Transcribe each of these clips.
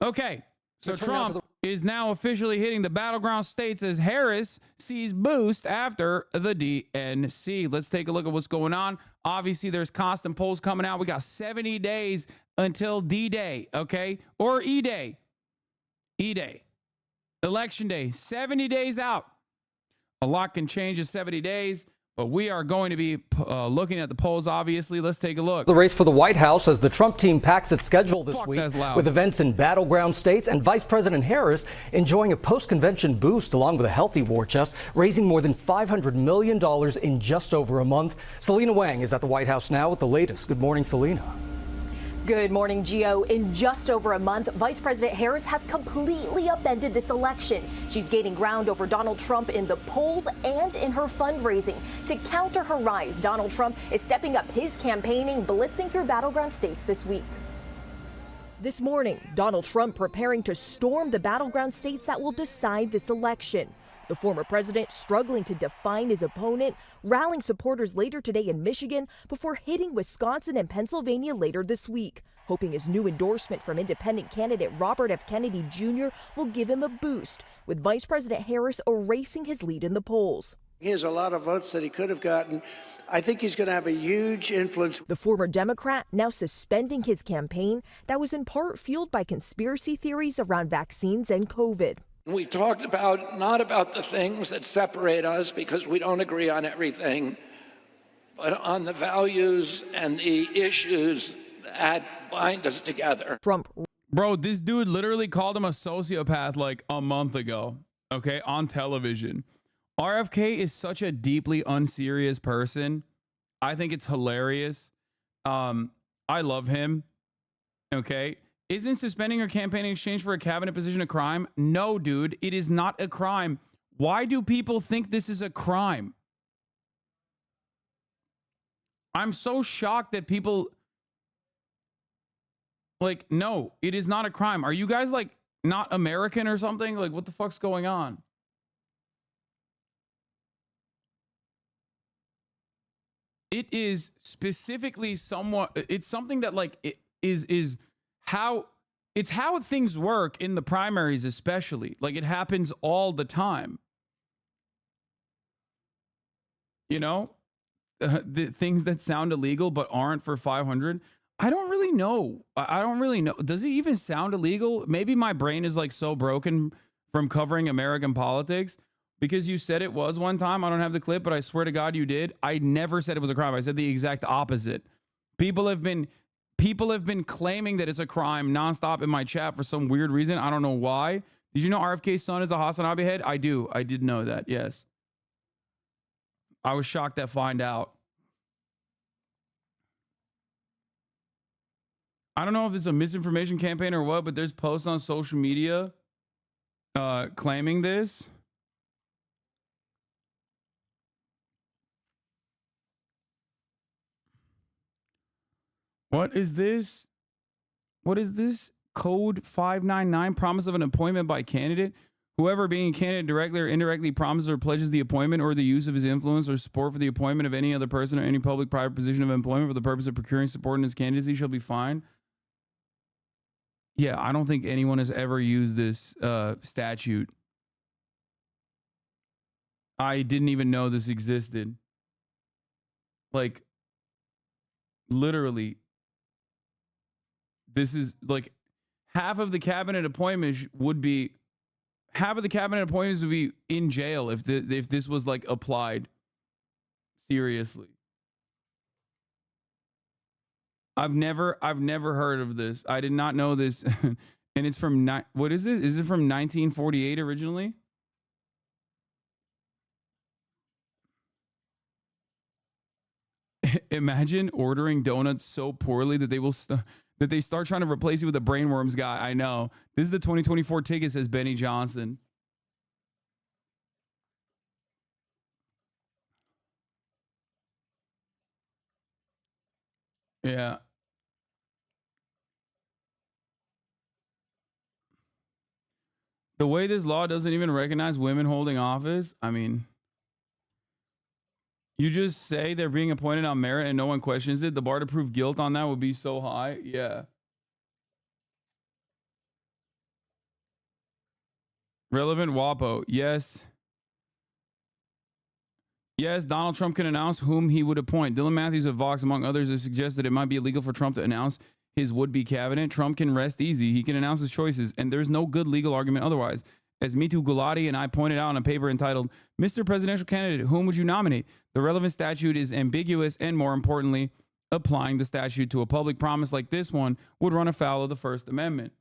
Okay, so Trump is now officially hitting the battleground states as Harris sees boost after the DNC. Let's take a look at what's going on. Obviously, there's constant polls coming out. We got 70 days until D-Day, okay? Or E-Day. E-Day. Election Day. 70 days out. A lot can change in 70 days. But we are going to be looking at the polls, obviously. Let's take a look. The race for the White House as the Trump team packs its schedule this week with events in battleground states and Vice President Harris enjoying a post-convention boost along with a healthy war chest, raising more than $500 million in just over a month. Selena Wang is at the White House now with the latest. Good morning, Selena. Good morning, Gio. In just over a month, Vice President Harris has completely upended this election. She's gaining ground over Donald Trump in the polls and in her fundraising. To counter her rise, Donald Trump is stepping up his campaigning, blitzing through battleground states this week. This morning, Donald Trump preparing to storm the battleground states that will decide this election. The former president struggling to define his opponent, rallying supporters later today in Michigan before hitting Wisconsin and Pennsylvania later this week, hoping his new endorsement from independent candidate Robert F. Kennedy Jr. will give him a boost, with Vice President Harris erasing his lead in the polls. He has a lot of votes that he could have gotten. I think he's going to have a huge influence. The former Democrat now suspending his campaign that was in part fueled by conspiracy theories around vaccines and COVID. We talked about not about the things that separate us because we don't agree on everything, but on the values and the issues that bind us together. Trump. Bro, this dude literally called him a sociopath like a month ago, okay, on television. RFK is such a deeply unserious person. I think it's hilarious. I love him, okay? Isn't suspending your campaign in exchange for a cabinet position a crime? No, dude, it is not a crime. Why do people think this is a crime? I'm so shocked that people... Like, no, it is not a crime. Are you guys, like, not American or something? Like, what the fuck's going on? It is specifically somewhat... It's something that, like, it is how... It's how things work in the primaries, especially. Like, it happens all the time. You know? The things that sound illegal but aren't for 500... I don't really know. I don't really know. Does it even sound illegal? Maybe my brain is like so broken from covering American politics because you said it was one time. I don't have the clip, but I swear to God you did. I never said it was a crime. I said the exact opposite. People have been claiming that it's a crime nonstop in my chat for some weird reason. I don't know why. Did you know RFK's son is a Hasan head? I do. I did know that. Yes. I was shocked to find out. I don't know if it's a misinformation campaign or what, but there's posts on social media claiming this. What is this? What is this? Code 599, promise of an appointment by candidate. Whoever being a candidate directly or indirectly promises or pledges the appointment or the use of his influence or support for the appointment of any other person or any public private position of employment for the purpose of procuring support in his candidacy shall be fined. Yeah, I don't think anyone has ever used this statute. I didn't even know this existed. Like, literally, this is like half of the cabinet appointments would be in jail if this was like applied seriously. I've never heard of this. I did not know this. And it's from what is it? Is it from 1948 originally? Imagine ordering donuts so poorly that they start trying to replace you with a brainworms guy. I know. This is the 2024 ticket, says Benny Johnson. Yeah. The way this law doesn't even recognize women holding office, I mean, you just say they're being appointed on merit and no one questions it. The bar to prove guilt on that would be so high. Yeah. Relevant WAPO. Yes. Yes, Donald Trump can announce whom he would appoint. Dylan Matthews of Vox, among others, has suggested it might be illegal for Trump to announce his would-be cabinet. Trump can rest easy. He can announce his choices, and there's no good legal argument otherwise. As Mitu Gulati and I pointed out in a paper entitled, Mr. Presidential Candidate, whom would you nominate? The relevant statute is ambiguous, and more importantly, applying the statute to a public promise like this one would run afoul of the First Amendment.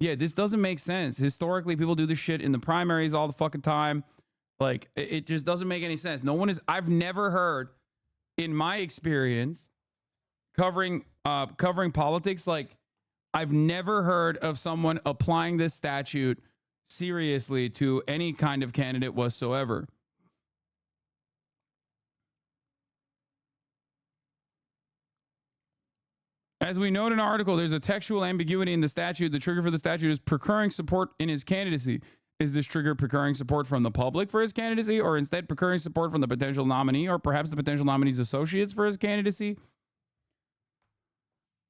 Yeah, this doesn't make sense. Historically, people do this shit in the primaries all the fucking time. Like, it just doesn't make any sense. I've never heard, in my experience, covering politics, like, I've never heard of someone applying this statute seriously to any kind of candidate whatsoever. As we note in our article, there's a textual ambiguity in the statute. The trigger for the statute is procuring support in his candidacy. Is this trigger procuring support from the public for his candidacy, or instead procuring support from the potential nominee, or perhaps the potential nominee's associates for his candidacy?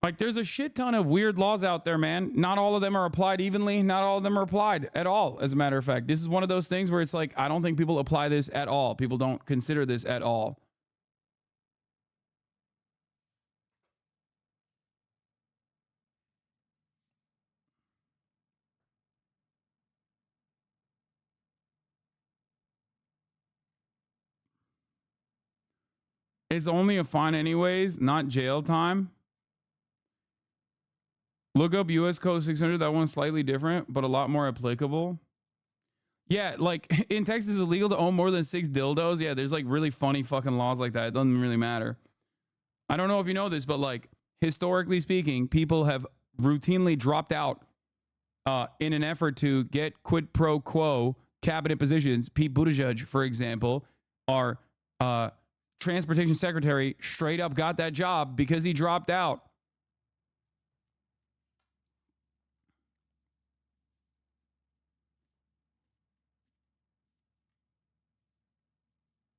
Like, there's a shit ton of weird laws out there, man. Not all of them are applied evenly. Not all of them are applied at all, as a matter of fact. This is one of those things where it's like, I don't think people apply this at all. People don't consider this at all. It's only a fine anyways, not jail time. Look up U.S. Code 600. That one's slightly different, but a lot more applicable. Yeah, like in Texas, it's illegal to own more than 6 dildos. Yeah, there's like really funny fucking laws like that. It doesn't really matter. I don't know if you know this, but like historically speaking, people have routinely dropped out in an effort to get quid pro quo cabinet positions. Pete Buttigieg, for example, our transportation secretary, straight up got that job because he dropped out.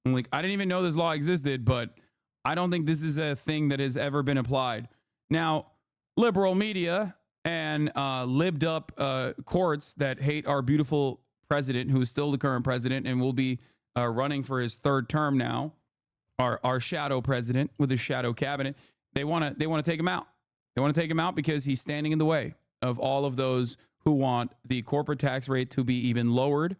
I'm like, I didn't even know this law existed, but I don't think this is a thing that has ever been applied. Now, liberal media and libbed up courts that hate our beautiful president, who is still the current president and will be running for his 3rd term now, our shadow president with his shadow cabinet, they want to take him out. They want to take him out because he's standing in the way of all of those who want the corporate tax rate to be even lowered,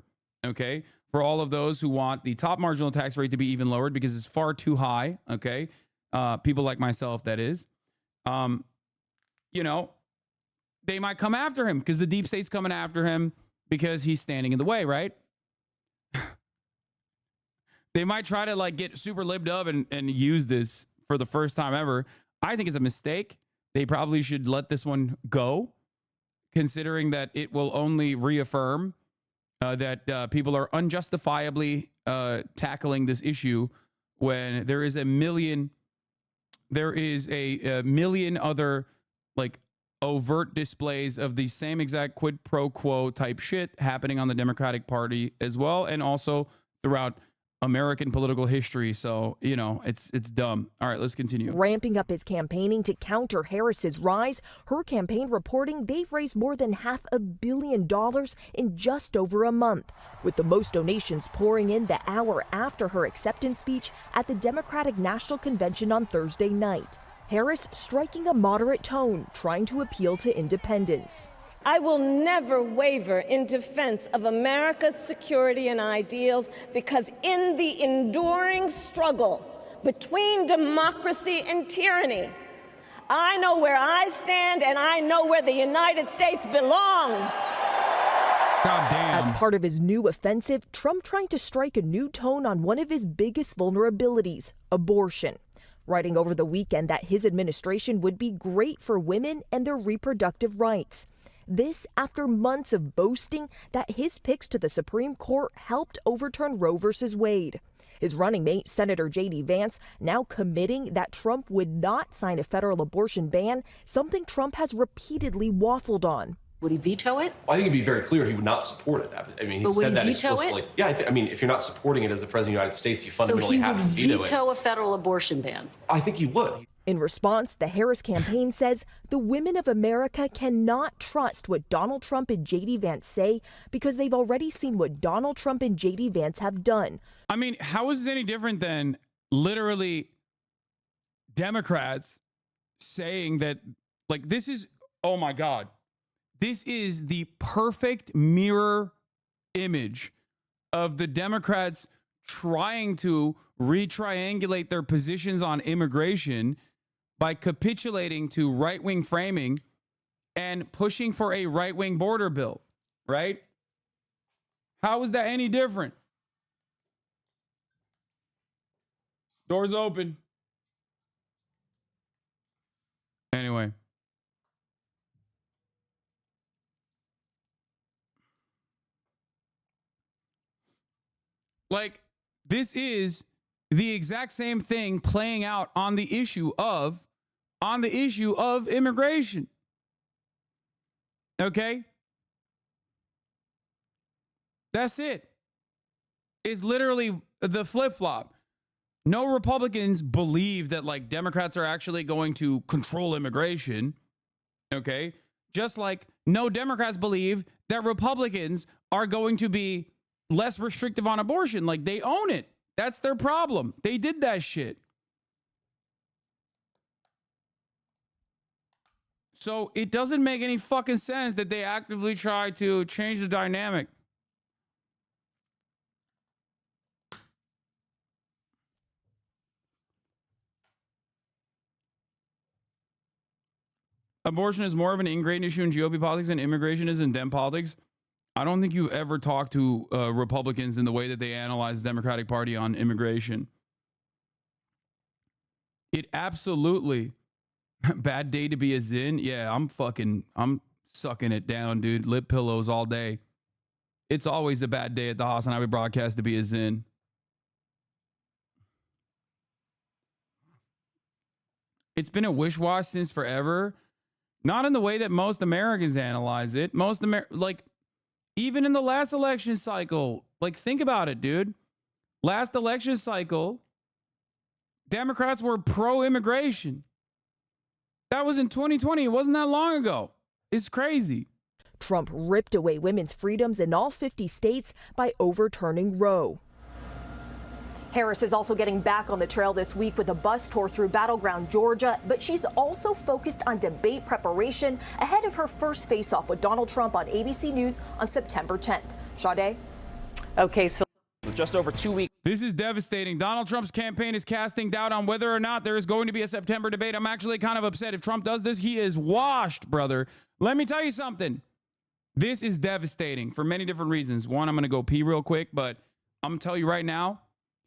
okay? For all of those who want the top marginal tax rate to be even lowered because it's far too high, okay? People like myself, that is. You know, they might come after him because the deep state's coming after him because he's standing in the way, right? They might try to like get super libbed up and use this for the first time ever. I think it's a mistake. They probably should let this one go, considering that it will only reaffirm that people are unjustifiably tackling this issue when there is a million other like overt displays of the same exact quid pro quo type shit happening on the Democratic Party as well, and also throughout American political history. So, you know, it's dumb. All right, let's continue. Ramping up his campaigning to counter Harris's rise, her campaign reporting they've raised more than $500 million in just over a month, with the most donations pouring in the hour after her acceptance speech at the Democratic National Convention on Thursday night. Harris striking a moderate tone, trying to appeal to independents. I will never waver in defense of America's security and ideals, because in the enduring struggle between democracy and tyranny, I know where I stand and I know where the United States belongs. God damn. As part of his new offensive, Trump trying to strike a new tone on one of his biggest vulnerabilities, abortion, writing over the weekend that his administration would be great for women and their reproductive rights. This after months of boasting that his picks to the Supreme Court helped overturn Roe v. Wade. His running mate, Senator J.D. Vance, now committing that Trump would not sign a federal abortion ban, something Trump has repeatedly waffled on. Would he veto it? Well, I think it'd be very clear he would not support it. I mean, he said that explicitly. It? Yeah, I mean, if you're not supporting it as the president of the United States, you fundamentally have to veto it. So he would veto a federal abortion ban? I think he would. In response, the Harris campaign says the women of America cannot trust what Donald Trump and J.D. Vance say because they've already seen what Donald Trump and J.D. Vance have done. I mean, how is this any different than literally Democrats saying that, like, this is, oh my God, this is the perfect mirror image of the Democrats trying to retriangulate their positions on immigration by capitulating to right-wing framing and pushing for a right-wing border bill, right? How is that any different? Doors open. Anyway. Like, this is the exact same thing playing out on the issue of immigration. Okay? That's it. It's literally the flip-flop. No Republicans believe that, like, Democrats are actually going to control immigration. Okay? Just like no Democrats believe that Republicans are going to be less restrictive on abortion. Like, they own it. That's their problem. They did that shit. So it doesn't make any fucking sense that they actively try to change the dynamic. Abortion is more of an ingrained issue in GOP politics than immigration is in Dem politics. I don't think you've ever talked to Republicans in the way that they analyze the Democratic Party on immigration. It absolutely, bad day to be a Zin. Yeah, I'm sucking it down, dude. Lip pillows all day. It's always a bad day at the Hasan Highway broadcast to be a Zin. It's been a wish-wash since forever. Not in the way that most Americans analyze it. Even in the last election cycle, like, think about it, dude. Last election cycle, Democrats were pro-immigration. That was in 2020. It wasn't that long ago. It's crazy. Trump ripped away women's freedoms in all 50 states by overturning Roe. Harris is also getting back on the trail this week with a bus tour through battleground Georgia, but she's also focused on debate preparation ahead of her first face-off with Donald Trump on ABC News on September 10th. Sade? Okay, so just over 2 weeks. This is devastating. Donald Trump's campaign is casting doubt on whether or not there is going to be a September debate. I'm actually kind of upset. If Trump does this, he is washed, brother. Let me tell you something. This is devastating for many different reasons. One, I'm going to go pee real quick, but I'm going to tell you right now,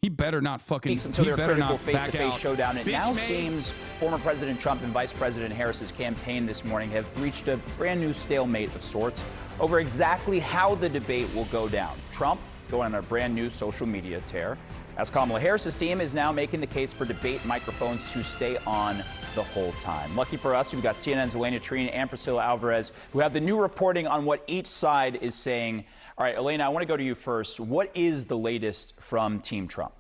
he better not fucking, until he their better critical not back face-to-face out. showdown. It now Bitch, seems former President Trump and Vice President Harris's campaign this morning have reached a brand new stalemate of sorts over exactly how the debate will go down. Trump going on a brand new social media tear, as Kamala Harris's team is now making the case for debate microphones to stay on the whole time. Lucky for us, we've got CNN's Elena Trine and Priscilla Alvarez, who have the new reporting on what each side is saying. All right, Elena, I want to go to you first. What is the latest from Team Trump?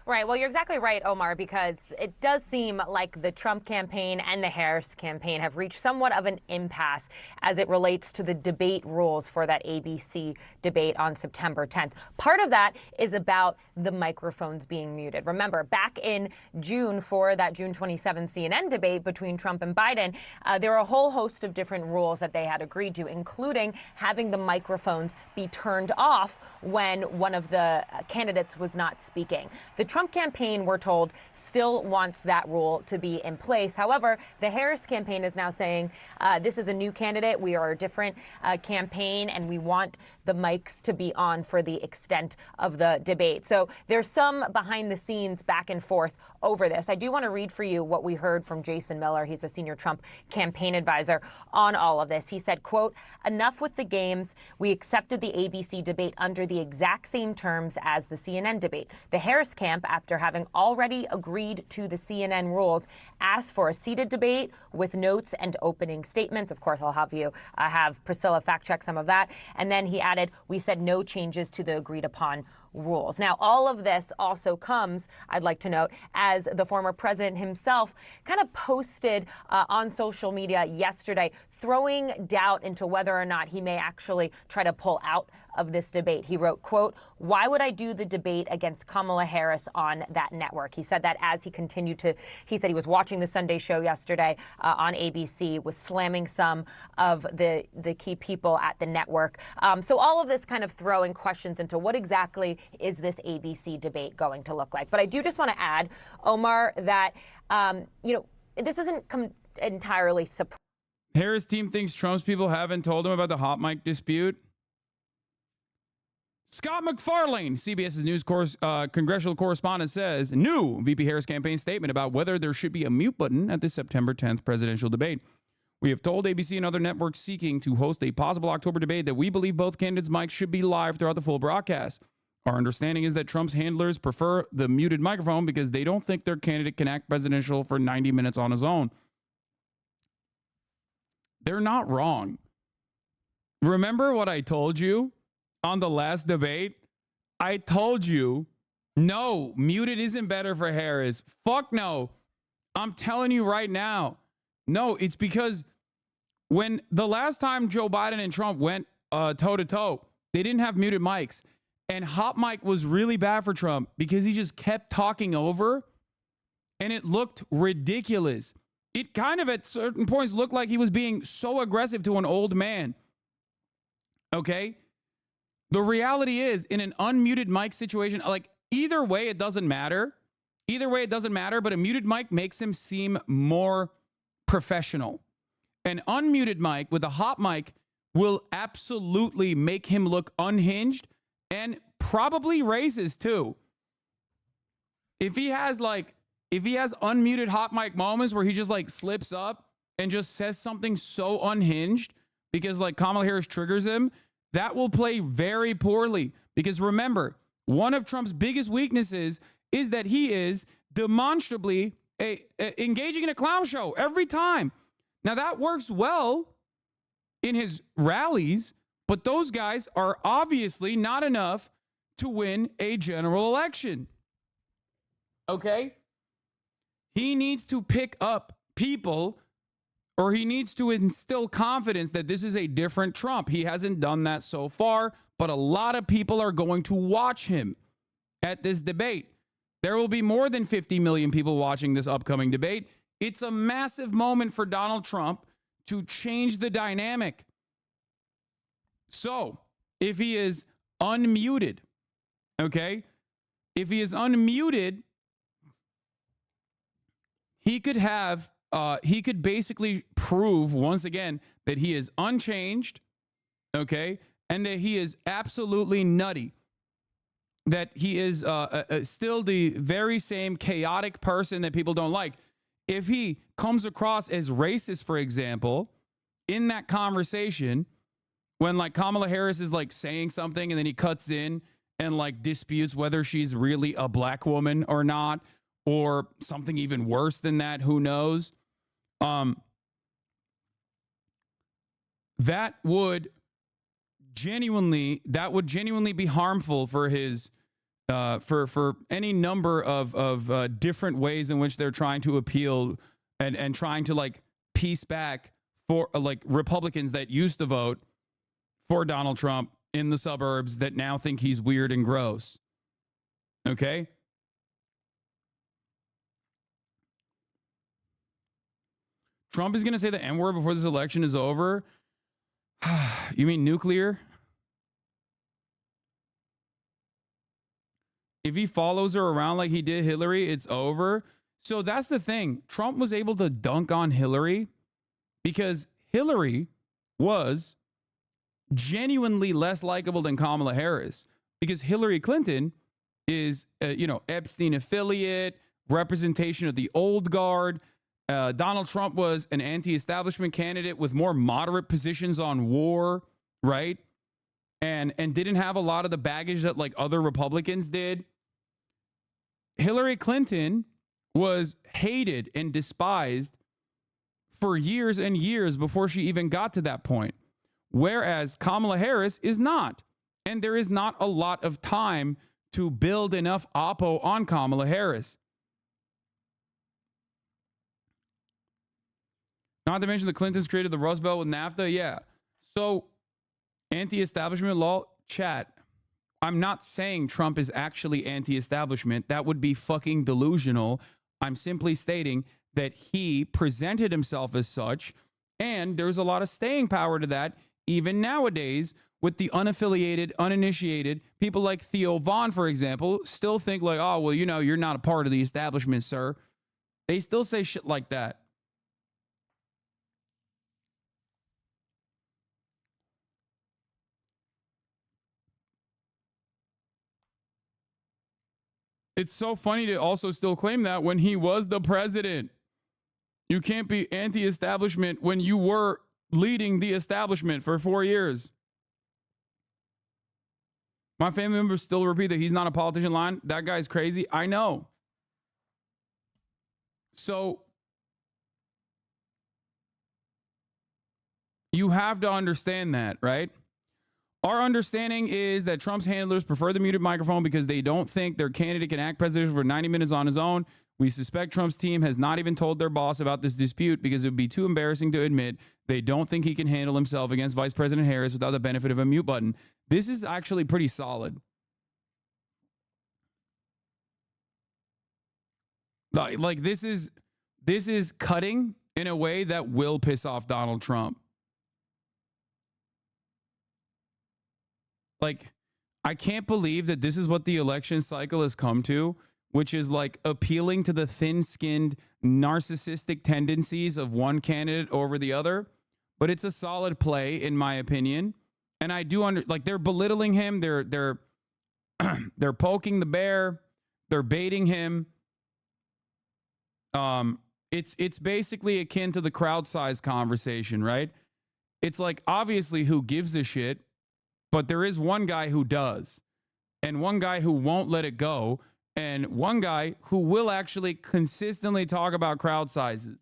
Right. Well, you're exactly right, Omar, because it does seem like the Trump campaign and the Harris campaign have reached somewhat of an impasse as it relates to the debate rules for that ABC debate on September 10th. Part of that is about the microphones being muted. Remember, back in June for that June 27 CNN debate between Trump and Biden, there were a whole host of different rules that they had agreed to, including having the microphones be turned off when one of the candidates was not speaking. The Trump campaign, we're told, still wants that rule to be in place. However, the Harris campaign is now saying this is a new candidate. We are a different campaign, and we want the mics to be on for the extent of the debate. So there's some behind the scenes back and forth over this. I do want to read for you what we heard from Jason Miller. He's a senior Trump campaign advisor on all of this. He said, quote, "Enough with the games. We accepted the ABC debate under the exact same terms as the CNN debate. The Harris camp, after having already agreed to the CNN rules, asked for a seated debate with notes and opening statements." Of course, I'll have you have Priscilla fact check some of that. And then he added, "We said no changes to the agreed upon rules. Now, all of this also comes, I'd like to note, as the former president himself kind of posted on social media yesterday, throwing doubt into whether or not he may actually try to pull out of this debate. He wrote, quote, "Why would I do the debate against Kamala Harris on that network?" He said that as he continued to, he said he was watching the Sunday show yesterday on ABC, was slamming some of the key people at the network. So all of this kind of throwing questions into what exactly is this ABC debate going to look like. But I do just want to add, Omar, that, this isn't entirely surprising. Harris team thinks Trump's people haven't told him about the hot mic dispute. Scott MacFarlane, CBS's news congressional correspondent, says new VP Harris campaign statement about whether there should be a mute button at the September 10th presidential debate. We have told ABC and other networks seeking to host a possible October debate that we believe both candidates' mics should be live throughout the full broadcast. Our understanding is that Trump's handlers prefer the muted microphone because they don't think their candidate can act presidential for 90 minutes on his own. They're not wrong. Remember what I told you on the last debate? I told you, no, muted isn't better for Harris. Fuck no. I'm telling you right now. No, it's because when the last time Joe Biden and Trump went toe to toe, they didn't have muted mics. And hot mic was really bad for Trump because he just kept talking over and it looked ridiculous. It kind of at certain points looked like he was being so aggressive to an old man. Okay? The reality is, in an unmuted mic situation, like either way, it doesn't matter. Either way, it doesn't matter, but a muted mic makes him seem more professional. An unmuted mic with a hot mic will absolutely make him look unhinged and probably racist too. If he has unmuted hot mic moments where he just like slips up and just says something so unhinged because like Kamala Harris triggers him, that will play very poorly. Because remember, one of Trump's biggest weaknesses is that he is demonstrably engaging in a clown show every time. Now that works well in his rallies, but those guys are obviously not enough to win a general election. Okay? He needs to pick up people, or he needs to instill confidence that this is a different Trump. He hasn't done that so far, but a lot of people are going to watch him at this debate. There will be more than 50 million people watching this upcoming debate. It's a massive moment for Donald Trump to change the dynamic. So, if he is unmuted, okay? If he is unmuted, he could basically prove once again that he is unchanged, okay? And that he is absolutely nutty. That he is still the very same chaotic person that people don't like. If he comes across as racist, for example, in that conversation, when like Kamala Harris is like saying something and then he cuts in and like disputes whether she's really a black woman or not, or something even worse than that, who knows? That would genuinely be harmful for his for any number of different ways in which they're trying to appeal and trying to like piece back for like Republicans that used to vote for Donald Trump in the suburbs that now think he's weird and gross. Okay? Trump is going to say the N-word before this election is over. You mean nuclear? If he follows her around like he did Hillary, it's over. So that's the thing. Trump was able to dunk on Hillary because Hillary was genuinely less likable than Kamala Harris, because Hillary Clinton is, Epstein affiliate, representation of the old guard. Donald Trump was an anti-establishment candidate with more moderate positions on war, right? And didn't have a lot of the baggage that like other Republicans did. Hillary Clinton was hated and despised for years and years before she even got to that point. Whereas Kamala Harris is not. And there is not a lot of time to build enough oppo on Kamala Harris. Not to mention the Clintons created the Rust Belt with NAFTA. Yeah. So anti-establishment law, chat. I'm not saying Trump is actually anti-establishment. That would be fucking delusional. I'm simply stating that he presented himself as such, and there's a lot of staying power to that, even nowadays, with the unaffiliated, uninitiated, people like Theo Vaughn, for example, still think like, oh, well, you know, you're not a part of the establishment, sir. They still say shit like that. It's so funny to also still claim that when he was the president. You can't be anti-establishment when you were leading the establishment for 4 years. My family members still repeat that he's not a politician line. That guy's crazy. I know. So you have to understand that, right? Our understanding is that Trump's handlers prefer the muted microphone because they don't think their candidate can act presidential for 90 minutes on his own. We suspect Trump's team has not even told their boss about this dispute because it would be too embarrassing to admit they don't think he can handle himself against Vice President Harris without the benefit of a mute button. This is actually pretty solid. Like this is cutting in a way that will piss off Donald Trump. Like, I can't believe that this is what the election cycle has come to, which is like appealing to the thin-skinned narcissistic tendencies of one candidate over the other. But it's a solid play, in my opinion. And I do like they're belittling him. They're they're poking the bear. They're baiting him. It's basically akin to the crowd size conversation, right? It's like, obviously, who gives a shit? But there is one guy who does, and one guy who won't let it go, and one guy who will actually consistently talk about crowd sizes.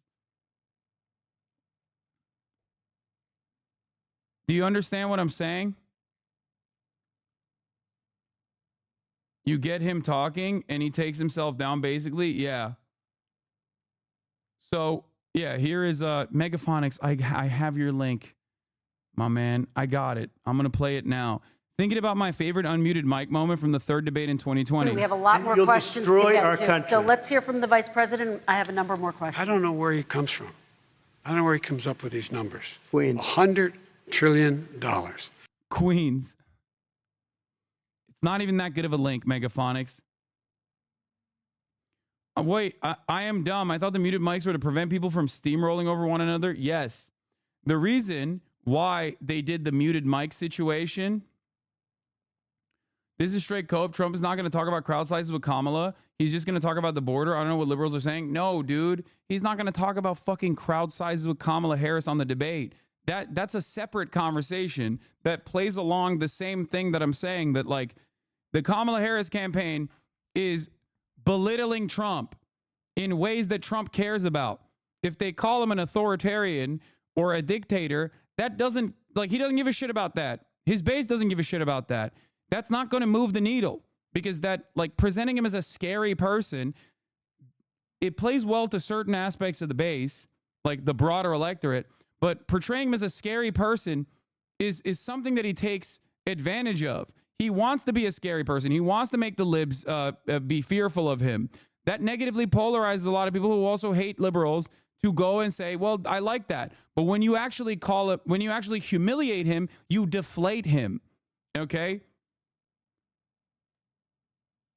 Do you understand what I'm saying? You get him talking, and he takes himself down, basically. Yeah. So, yeah, here is Megaphonics. I have your link. My man, I got it. I'm going to play it now. Thinking about my favorite unmuted mic moment from the third debate in 2020. We have a lot more questions to get to. So let's hear from the vice president. I have a number more questions. I don't know where he comes from. I don't know where he comes up with these numbers. Queens. $100 trillion. Queens. It's not even that good of a link, Megaphonics. Wait, I am dumb. I thought the muted mics were to prevent people from steamrolling over one another. Yes. The reason why they did the muted mic situation. This is straight cope. Trump is not going to talk about crowd sizes with Kamala. He's just going to talk about the border. I don't know what liberals are saying. No, dude. He's not going to talk about fucking crowd sizes with Kamala Harris on the debate. That's a separate conversation that plays along the same thing that I'm saying, that like the Kamala Harris campaign is belittling Trump in ways that Trump cares about. If they call him an authoritarian or a dictator, that doesn't, like, he doesn't give a shit about that. His base doesn't give a shit about that. That's not going to move the needle, because that, like, presenting him as a scary person, it plays well to certain aspects of the base, like the broader electorate, but portraying him as a scary person is something that he takes advantage of. He wants to be a scary person. He wants to make the libs be fearful of him. That negatively polarizes a lot of people who also hate liberals to go and say, well, I like that. But when you actually call it, when you actually humiliate him, you deflate him. Okay?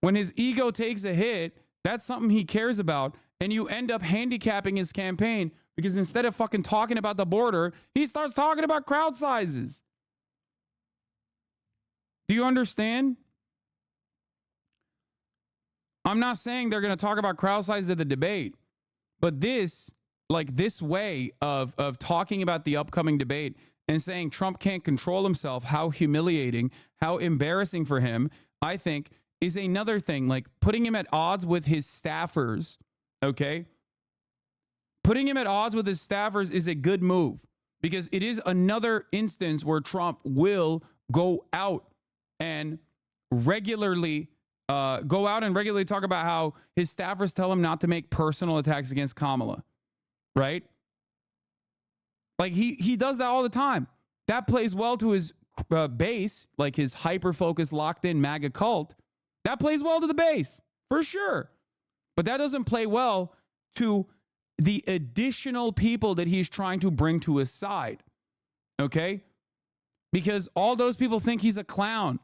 When his ego takes a hit, that's something he cares about. And you end up handicapping his campaign, because instead of fucking talking about the border, he starts talking about crowd sizes. Do you understand? I'm not saying they're going to talk about crowd sizes at the debate, but this way of talking about the upcoming debate and saying Trump can't control himself, how humiliating, how embarrassing for him, I think is another thing. Like putting him at odds with his staffers, okay? Putting him at odds with his staffers is a good move, because it is another instance where Trump will go out and regularly go out and regularly talk about how his staffers tell him not to make personal attacks against Kamala, right? Like he does that all the time. That plays well to his base, like his hyper-focused, locked-in MAGA cult. That plays well to the base, for sure. But that doesn't play well to the additional people that he's trying to bring to his side, okay? Because all those people think he's a clown.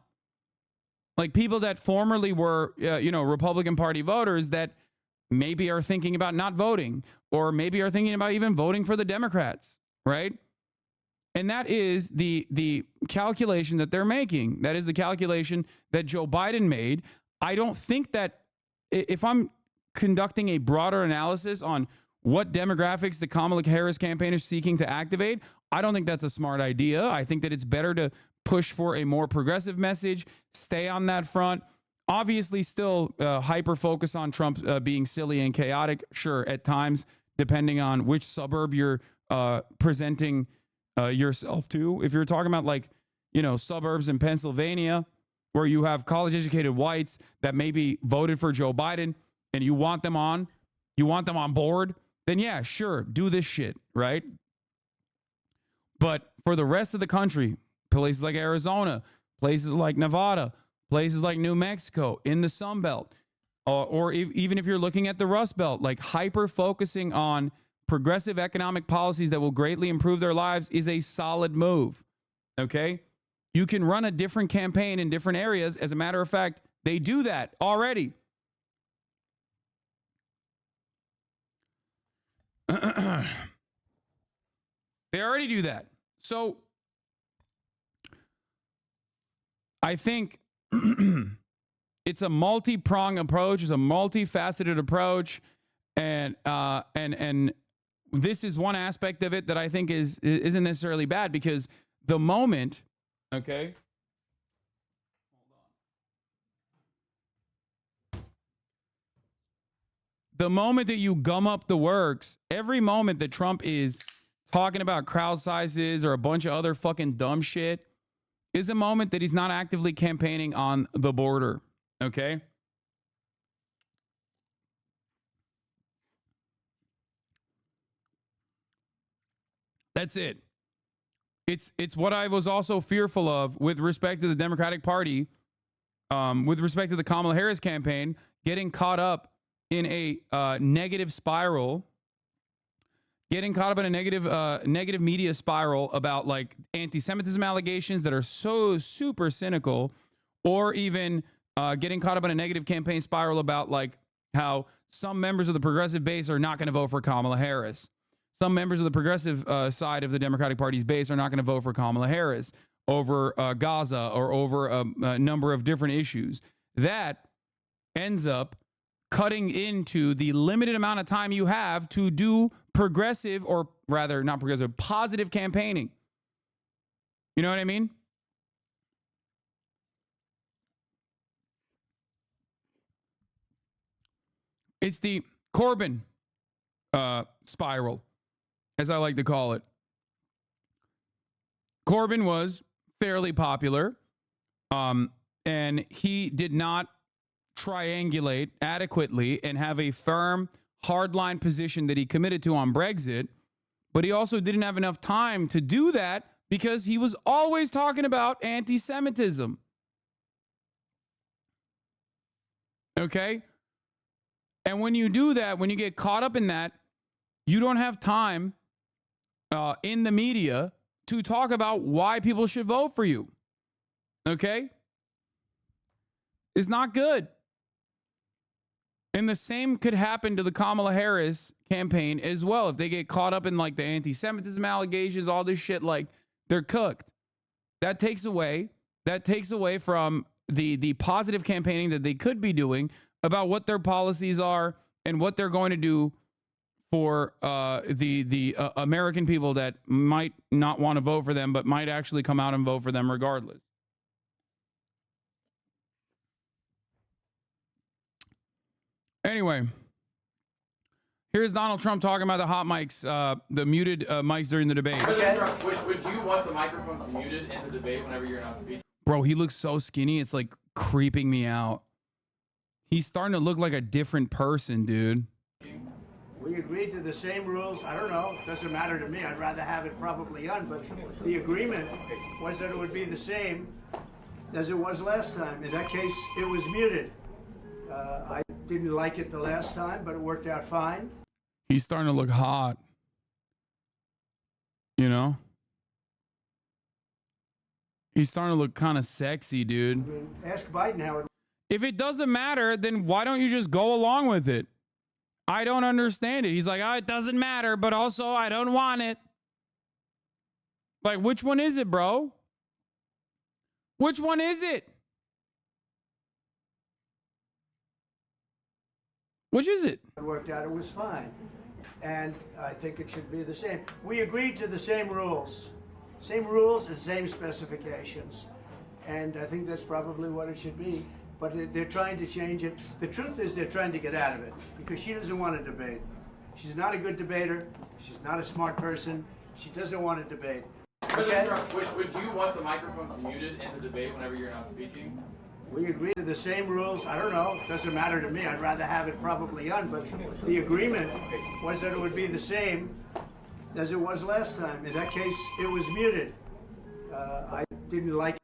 Like people that formerly were, Republican Party voters that maybe are thinking about not voting or maybe are thinking about even voting for the Democrats, right? And that is the calculation that they're making. That is the calculation that Joe Biden made. I don't think that if I'm conducting a broader analysis on what demographics the Kamala Harris campaign is seeking to activate, I don't think that's a smart idea. I think that it's better to push for a more progressive message, stay on that front. Obviously, still hyper-focus on Trump being silly and chaotic, sure, at times, depending on which suburb you're presenting yourself to. If you're talking about suburbs in Pennsylvania where you have college-educated whites that maybe voted for Joe Biden and you want them on board, then yeah, sure, do this shit, right? But for the rest of the country, places like Arizona, places like Nevada, places like New Mexico, in the Sun Belt, or even if you're looking at the Rust Belt, like hyper-focusing on progressive economic policies that will greatly improve their lives is a solid move, okay? You can run a different campaign in different areas. As a matter of fact, they do that already. They already do that. So I think it's a multi-pronged approach. It's a multifaceted approach. And this is one aspect of it that I think isn't necessarily bad, because the moment, okay, the moment that you gum up the works, every moment that Trump is talking about crowd sizes or a bunch of other fucking dumb shit is a moment that he's not actively campaigning on the border, okay? That's it. It's what I was also fearful of with respect to the Democratic Party, with respect to the Kamala Harris campaign, getting caught up in a negative spiral, getting caught up in a negative media spiral about like anti-Semitism allegations that are so super cynical, or even getting caught up in a negative campaign spiral about like how some members of the progressive base are not going to vote for Kamala Harris. Some members of the progressive side of the Democratic Party's base are not going to vote for Kamala Harris over Gaza or over a number of different issues. That ends up cutting into the limited amount of time you have to do progressive, or rather not progressive, positive campaigning. You know what I mean? It's the Corbyn spiral, as I like to call it. Corbyn was fairly popular, and he did not triangulate adequately and have a firm, hardline position that he committed to on Brexit, but he also didn't have enough time to do that because he was always talking about anti-Semitism. Okay? And when you do that, when you get caught up in that, you don't have time in the media to talk about why people should vote for you. Okay? It's not good. And the same could happen to the Kamala Harris campaign as well. If they get caught up in like the anti-Semitism allegations, all this shit, like they're cooked. That takes away from the positive campaigning that they could be doing about what their policies are and what they're going to do for the American people that might not want to vote for them, but might actually come out and vote for them regardless. Anyway, here's Donald Trump talking about the hot mics, the muted mics during the debate. President Trump, would you want the microphones muted in the debate whenever you're not speaking? Bro, he looks so skinny, it's like creeping me out. He's starting to look like a different person, dude. We agreed to the same rules. I don't know. It doesn't matter to me. I'd rather have it probably on, but the agreement was that it would be the same as it was last time. In that case, it was muted. I didn't like it the last time, but it worked out fine. He's starting to look hot. You know? He's starting to look kind of sexy, dude. I mean, ask Biden how it. If it doesn't matter, then why don't you just go along with it? I don't understand it. He's like, oh, it doesn't matter, but also I don't want it. Like, which one is it, bro? Which one is it? Which is it? It worked out. It was fine. And I think it should be the same. We agreed to the same rules. Same rules and same specifications. And I think that's probably what it should be. But they're trying to change it. The truth is they're trying to get out of it because she doesn't want to debate. She's not a good debater. She's not a smart person. She doesn't want to debate. President Trump, would you want the microphones muted in the debate whenever you're not speaking? We agreed to the same rules. I don't know. It doesn't matter to me. I'd rather have it probably on. But the agreement was that it would be the same as it was last time. In that case, it was muted. I didn't like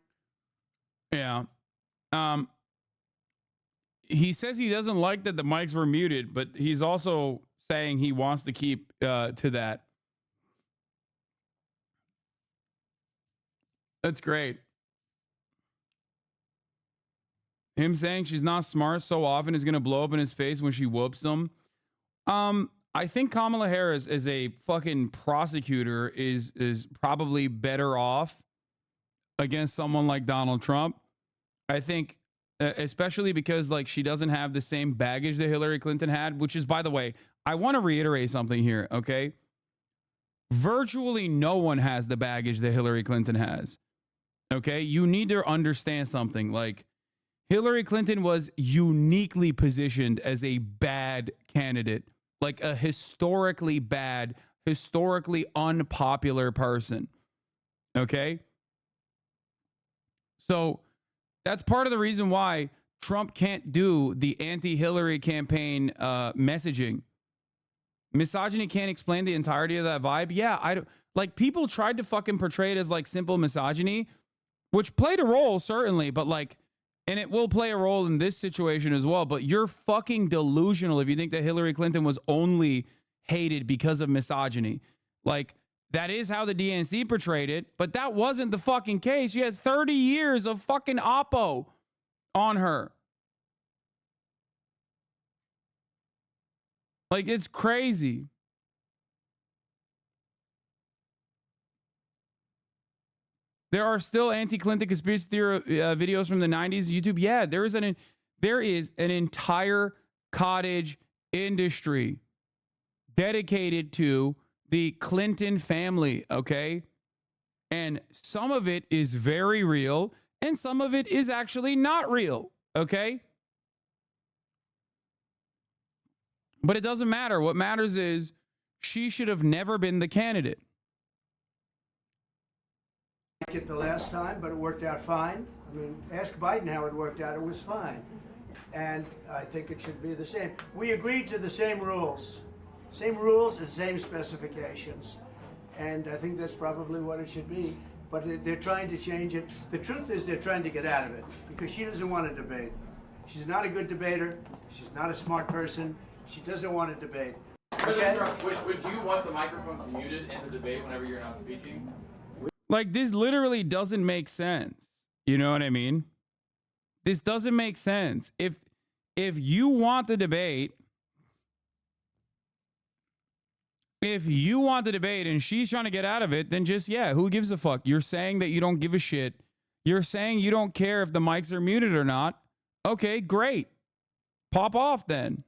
it. Yeah. He says he doesn't like that the mics were muted, but he's also saying he wants to keep to that. That's great. Him saying she's not smart so often is going to blow up in his face when she whoops him. I think Kamala Harris as a fucking prosecutor is probably better off against someone like Donald Trump. I think especially because like she doesn't have the same baggage that Hillary Clinton had, which is, by the way, I want to reiterate something here, okay? Virtually no one has the baggage that Hillary Clinton has. Okay? You need to understand something. Like, Hillary Clinton was uniquely positioned as a bad candidate, like a historically bad, historically unpopular person. Okay? So that's part of the reason why Trump can't do the anti-Hillary campaign messaging. Misogyny can't explain the entirety of that vibe. Yeah, I don't, like, people tried to fucking portray it as like simple misogyny, which played a role certainly, but like, and it will play a role in this situation as well. But you're fucking delusional if you think that Hillary Clinton was only hated because of misogyny. Like, that is how the DNC portrayed it, but that wasn't the fucking case. You had 30 years of fucking oppo on her. Like, it's crazy. There are still anti-Clinton conspiracy theory videos from the 90s YouTube. Yeah, there is an entire cottage industry dedicated to the Clinton family, okay? And some of it is very real, and some of it is actually not real, okay? But it doesn't matter. What matters is she should have never been the candidate. Like it the last time, but it worked out fine. I mean, ask Biden how it worked out. It was fine. And I think it should be the same. We agreed to the same rules. Same rules and same specifications. And I think that's probably what it should be. But they're trying to change it. The truth is they're trying to get out of it because she doesn't want to debate. She's not a good debater. She's not a smart person. She doesn't want to debate. President Trump, would you want the microphones muted in the debate whenever you're not speaking? Like, this literally doesn't make sense. You know what I mean? This doesn't make sense. If you want the debate, and she's trying to get out of it, then just, yeah, who gives a fuck? You're saying that you don't give a shit. You're saying you don't care if the mics are muted or not. Okay, great. Pop off then.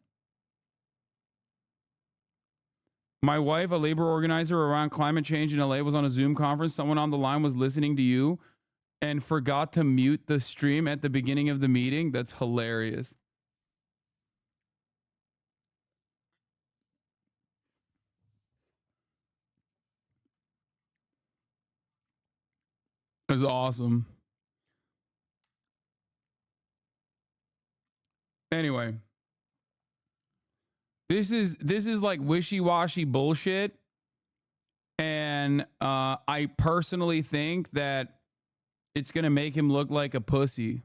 My wife, a labor organizer around climate change in LA, was on a Zoom conference. Someone on the line was listening to you and forgot to mute the stream at the beginning of the meeting. That's hilarious. That's awesome. Anyway, this is like wishy-washy bullshit. And I personally think that it's going to make him look like a pussy.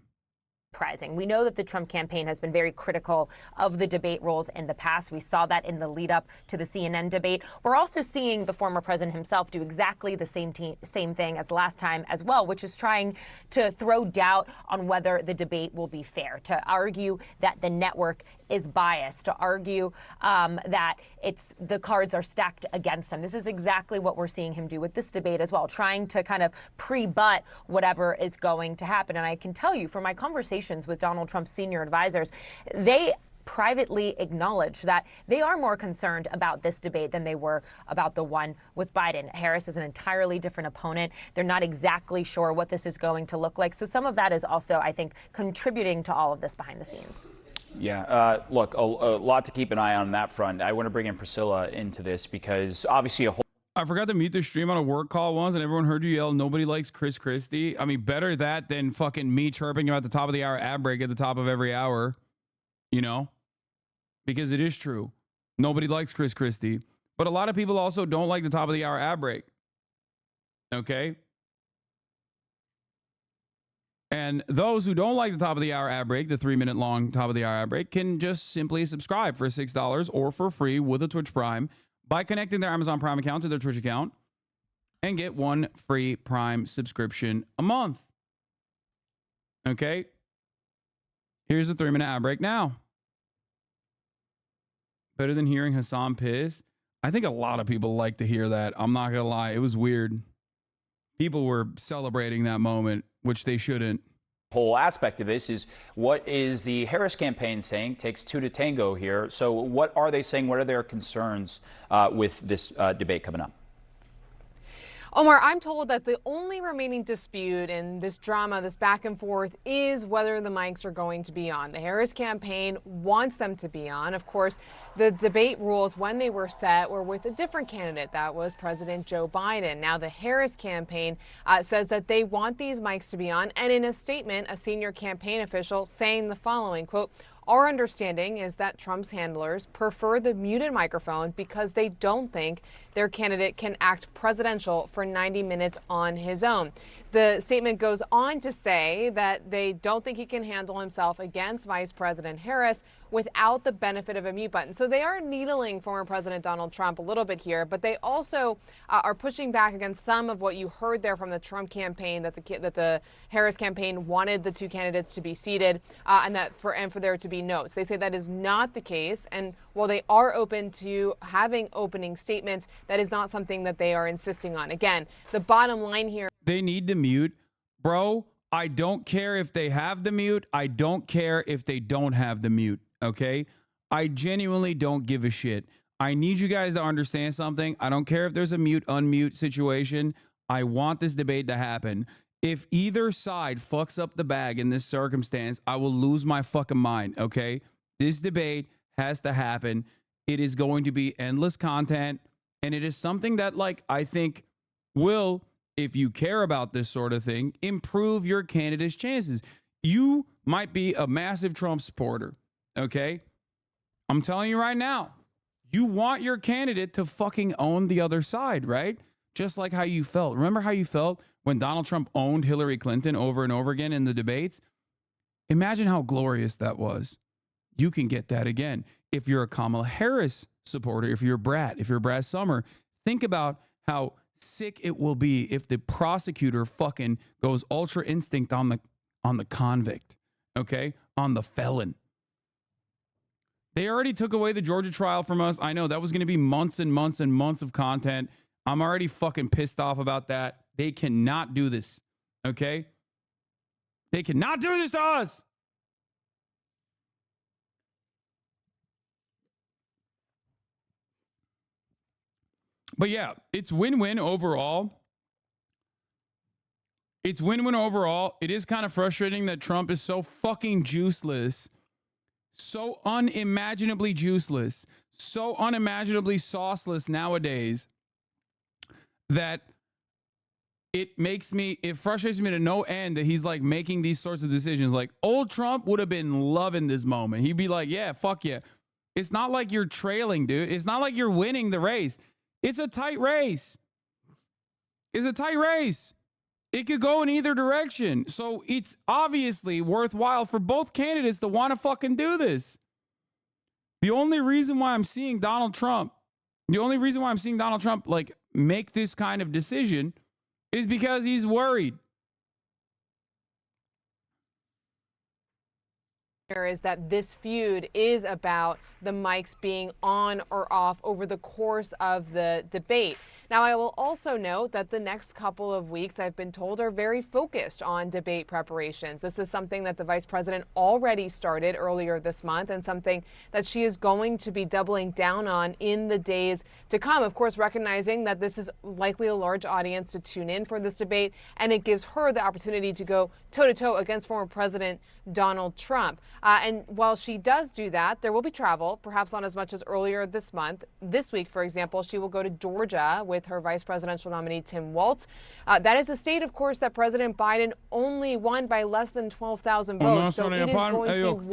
Surprising. We know that the Trump campaign has been very critical of the debate rules in the past. We saw that in the lead up to the CNN debate. We're also seeing the former president himself do exactly the same thing as last time as well, which is trying to throw doubt on whether the debate will be fair, to argue that the network is biased, to argue that the cards are stacked against him. This is exactly what we're seeing him do with this debate as well, trying to kind of pre-butt whatever is going to happen. And I can tell you from my conversations with Donald Trump's senior advisors, they privately acknowledge that they are more concerned about this debate than they were about the one with Biden. Harris is an entirely different opponent. They're not exactly sure what this is going to look like. So some of that is also, I think, contributing to all of this behind the scenes. Yeah, look, a lot to keep an eye on that front. I want to bring in Priscilla into this because obviously I forgot to mute the stream on a work call once, and everyone heard you yell, "Nobody likes Chris Christie." I mean, better that than fucking me chirping him at the top of the hour ad break at the top of every hour, you know? Because it is true. Nobody likes Chris Christie. But a lot of people also don't like the top of the hour ad break. Okay? And those who don't like the top of the hour ad break, the 3-minute long top of the hour ad break, can just simply subscribe for $6 or for free with a Twitch Prime by connecting their Amazon Prime account to their Twitch account and get 1 free Prime subscription a month. Okay? Here's the 3-minute ad break now. Better than hearing Hasan piss? I think a lot of people like to hear that. I'm not going to lie. It was weird. People were celebrating that moment, which they shouldn't. Whole aspect of this is what is the Harris campaign saying? Takes two to tango here. So what are they saying? What are their concerns with this debate coming up? Omar, I'm told that the only remaining dispute in this drama, this back and forth, is whether the mics are going to be on. The Harris campaign wants them to be on. Of course, the debate rules, when they were set, were with a different candidate. That was President Joe Biden. Now, the Harris campaign says that they want these mics to be on. And in a statement, a senior campaign official saying the following, quote, "Our understanding is that Trump's handlers prefer the muted microphone because they don't think their candidate can act presidential for 90 minutes on his own." The statement goes on to say that they don't think he can handle himself against Vice President Harris without the benefit of a mute button. So they are needling former President Donald Trump a little bit here, but they also are pushing back against some of what you heard there from the Trump campaign, that the Harris campaign wanted the two candidates to be seated and for there to be notes. They say that is not the case, and while they are open to having opening statements, that is not something that they are insisting on. Again, the bottom line here. They need to mute. Bro, I don't care if they have the mute. I don't care if they don't have the mute, okay? I genuinely don't give a shit. I need you guys to understand something. I don't care if there's a mute-unmute situation. I want this debate to happen. If either side fucks up the bag in this circumstance, I will lose my fucking mind, okay? This debate has to happen. It is going to be endless content, and it is something that, like, I think will, if you care about this sort of thing, improve your candidate's chances. You might be a massive Trump supporter, okay? I'm telling you right now, you want your candidate to fucking own the other side, right? Just like how you felt. Remember how you felt when Donald Trump owned Hillary Clinton over and over again in the debates? Imagine how glorious that was. You can get that again. If you're a Kamala Harris supporter, if you're Brad Summer, think about how sick it will be if the prosecutor fucking goes ultra instinct on the convict, okay? On the felon. They already took away the Georgia trial from us. I know that was going to be months and months and months of content. I'm already fucking pissed off about that. They cannot do this, okay? They cannot do this to us. But yeah, it's win-win overall. It's win-win overall. It is kind of frustrating that Trump is so fucking juiceless, so unimaginably juiceless, so unimaginably sauceless nowadays that it frustrates me to no end that he's like making these sorts of decisions. Like old Trump would have been loving this moment. He'd be like, yeah, fuck yeah. It's not like you're trailing, dude. It's not like you're winning the race. It's a tight race. It's a tight race. It could go in either direction. So it's obviously worthwhile for both candidates to want to fucking do this. The only reason why I'm seeing Donald Trump like make this kind of decision is because he's worried. Is that this feud is about the mics being on or off over the course of the debate. Now, I will also note that the next couple of weeks, I've been told, are very focused on debate preparations. This is something that the vice president already started earlier this month and something that she is going to be doubling down on in the days to come. Of course, recognizing that this is likely a large audience to tune in for this debate, and it gives her the opportunity to go toe-to-toe against former President Donald Trump. And while she does do that, there will be travel, perhaps not as much as earlier this month. This week, for example, she will go to Georgia with her vice presidential nominee, Tim Walz. That is a state, of course, that President Biden only won by less than 12,000 votes. So it is going to be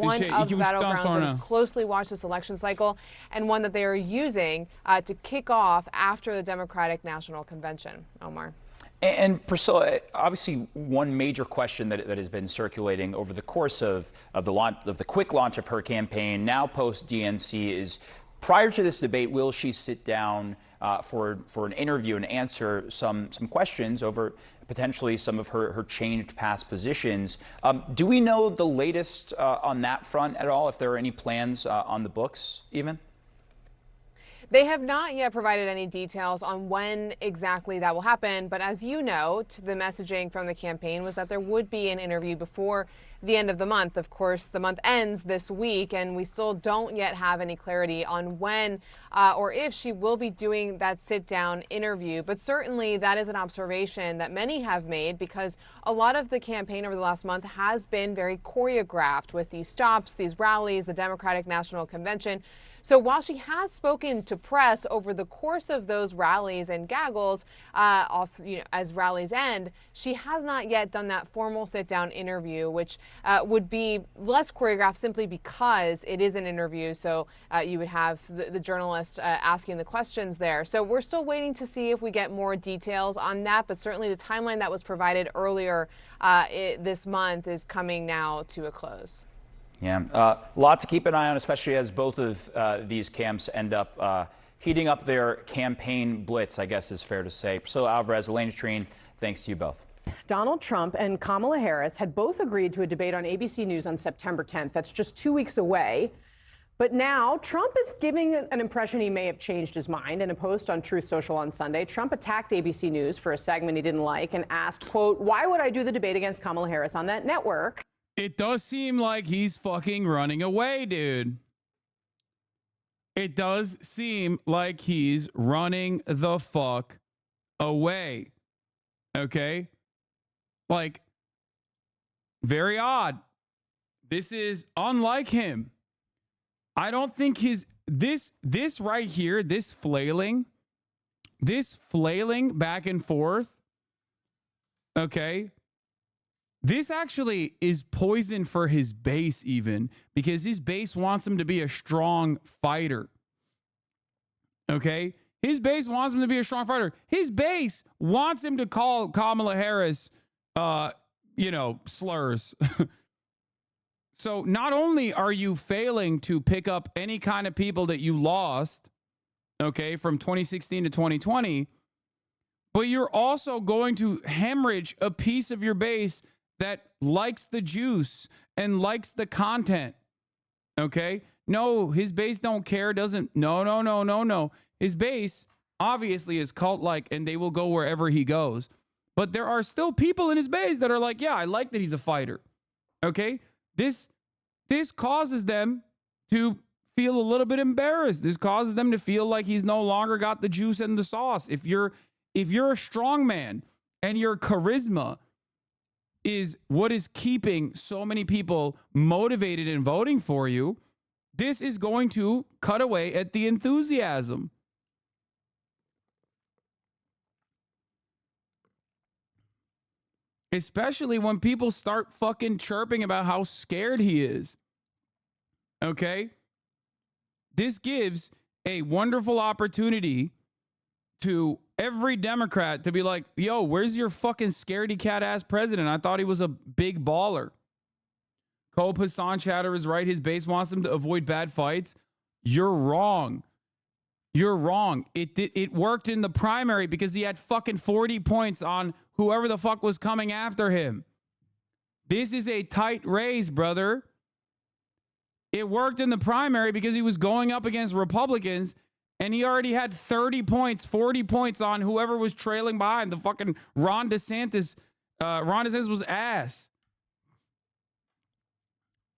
one of the battlegrounds that is closely watched this election cycle and one that they are using to kick off after the Democratic National Convention. Omar. And Priscilla, obviously, one major question that has been circulating over the course of the quick launch of her campaign, now post DNC, is prior to this debate, will she sit down for an interview and answer some questions over potentially some of her changed past positions? Do we know the latest on that front at all? If there are any plans on the books, even? They have not yet provided any details on when exactly that will happen. But as you know, the messaging from the campaign was that there would be an interview before the end of the month. Of course, the month ends this week, and we still don't yet have any clarity on when or if she will be doing that sit-down interview. But certainly that is an observation that many have made, because a lot of the campaign over the last month has been very choreographed with these stops, these rallies, the Democratic National Convention. So while she has spoken to press over the course of those rallies and gaggles as rallies end, she has not yet done that formal sit-down interview, which would be less choreographed simply because it is an interview. So you would have the journalist asking the questions there. So we're still waiting to see if we get more details on that. But certainly the timeline that was provided earlier this month is coming now to a close. Yeah, a lot to keep an eye on, especially as both of these camps end up heating up their campaign blitz, I guess is fair to say. Priscilla Alvarez, Elaine Treen, thanks to you both. Donald Trump and Kamala Harris had both agreed to a debate on ABC News on September 10th. That's just 2 weeks away. But now Trump is giving an impression he may have changed his mind. In a post on Truth Social on Sunday, Trump attacked ABC News for a segment he didn't like and asked, quote, "Why would I do the debate against Kamala Harris on that network?" It does seem like he's fucking running away, dude. It does seem like he's running the fuck away. Okay? Like, very odd. This is unlike him. I don't think this right here, this flailing back and forth, okay? This actually is poison for his base, even, because his base wants him to be a strong fighter. Okay? His base wants him to be a strong fighter. His base wants him to call Kamala Harris, slurs. So not only are you failing to pick up any kind of people that you lost, okay, from 2016 to 2020, but you're also going to hemorrhage a piece of your base that likes the juice and likes the content. Okay? No, his base don't care, doesn't. No. His base obviously is cult-like, and they will go wherever he goes. But there are still people in his base that are like, yeah, I like that he's a fighter. Okay? This causes them to feel a little bit embarrassed. This causes them to feel like he's no longer got the juice and the sauce. If you're a strong man and your charisma is what is keeping so many people motivated and voting for you, this is going to cut away at the enthusiasm. especially when people start fucking chirping about how scared he is. Okay? This gives a wonderful opportunity to every Democrat to be like, yo, where's your fucking scaredy cat ass president? I thought he was a big baller. Cope Hasan Chatter is right. His base wants him to avoid bad fights. You're wrong. You're wrong. It worked in the primary because he had fucking 40 points on whoever the fuck was coming after him. This is a tight race, brother. It worked in the primary because he was going up against Republicans and he already had 30 points, 40 points on whoever was trailing behind. The fucking Ron DeSantis. Ron DeSantis was ass.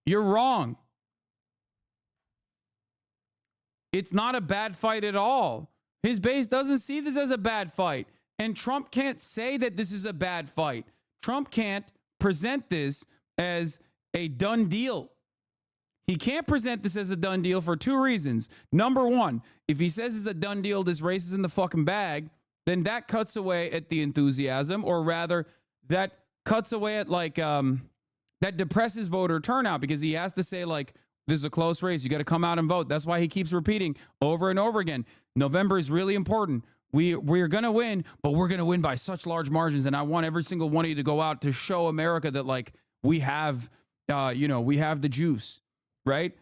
You're wrong. It's not a bad fight at all. His base doesn't see this as a bad fight. And Trump can't say that this is a bad fight. Trump can't present this as a done deal. He can't present this as a done deal for two reasons. Number one, if he says it's a done deal, this race is in the fucking bag, then that cuts away at the enthusiasm, or rather, that cuts away at that depresses voter turnout because he has to say this is a close race. You got to come out and vote. That's why he keeps repeating over and over again. November is really important. We're going to win, but we're going to win by such large margins. And I want every single one of you to go out to show America that we have, we have the juice, right?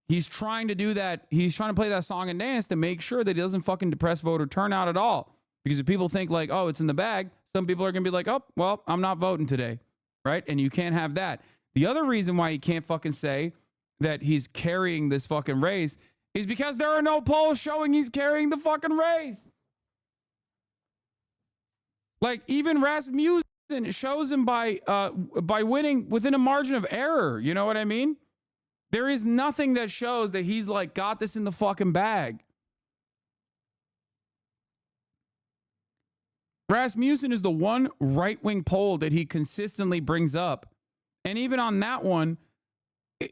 He's trying to do that. He's trying to play that song and dance to make sure that he doesn't fucking depress voter turnout at all. Because if people think oh, it's in the bag, some people are going to be like, oh, well, I'm not voting today, right? And you can't have that. The other reason why he can't fucking say that he's carrying this fucking race is because there are no polls showing he's carrying the fucking race. Even Rasmussen shows him by winning within a margin of error. You know what I mean? There is nothing that shows that he's got this in the fucking bag. Rasmussen is the one right-wing poll that he consistently brings up. And even on that one,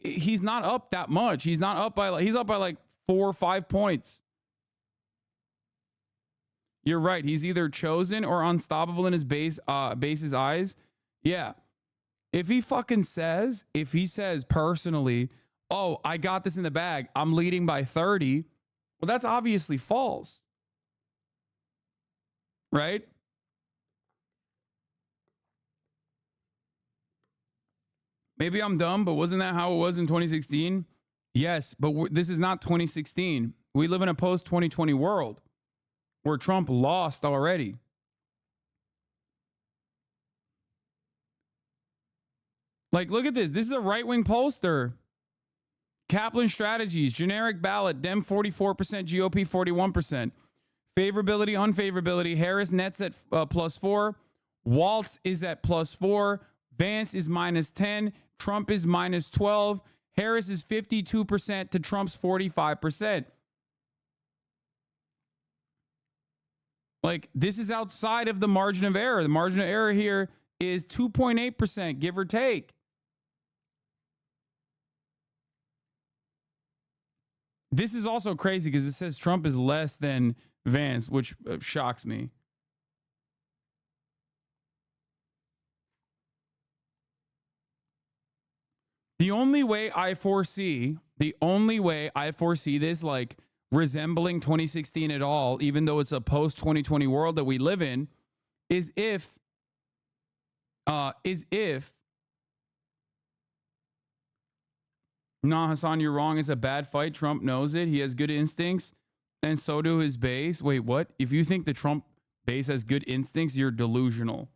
he's not up that much. He's not up by he's up by 4 or 5 points. You're right. He's either chosen or unstoppable in his base's eyes. Yeah. If he says personally, oh, I got this in the bag, I'm leading by 30, well, that's obviously false. Right? Maybe I'm dumb, but wasn't that how it was in 2016? Yes, but this is not 2016. We live in a post-2020 world where Trump lost already. Look at this. This is a right-wing pollster. Kaplan Strategies, generic ballot, Dem 44%, GOP 41%. Favorability, unfavorability, Harris nets at +4. Waltz is at +4. Vance is -10. Trump is -12. Harris is 52% to Trump's 45%. This is outside of the margin of error. The margin of error here is 2.8%, give or take. This is also crazy because it says Trump is less than Vance, which shocks me. The only way I foresee this resembling 2016 at all, even though it's a post-2020 world that we live in, is if nah, Hasan, you're wrong. It's a bad fight. Trump knows it. He has good instincts, and so do his base. Wait, what? If you think the Trump base has good instincts, you're delusional.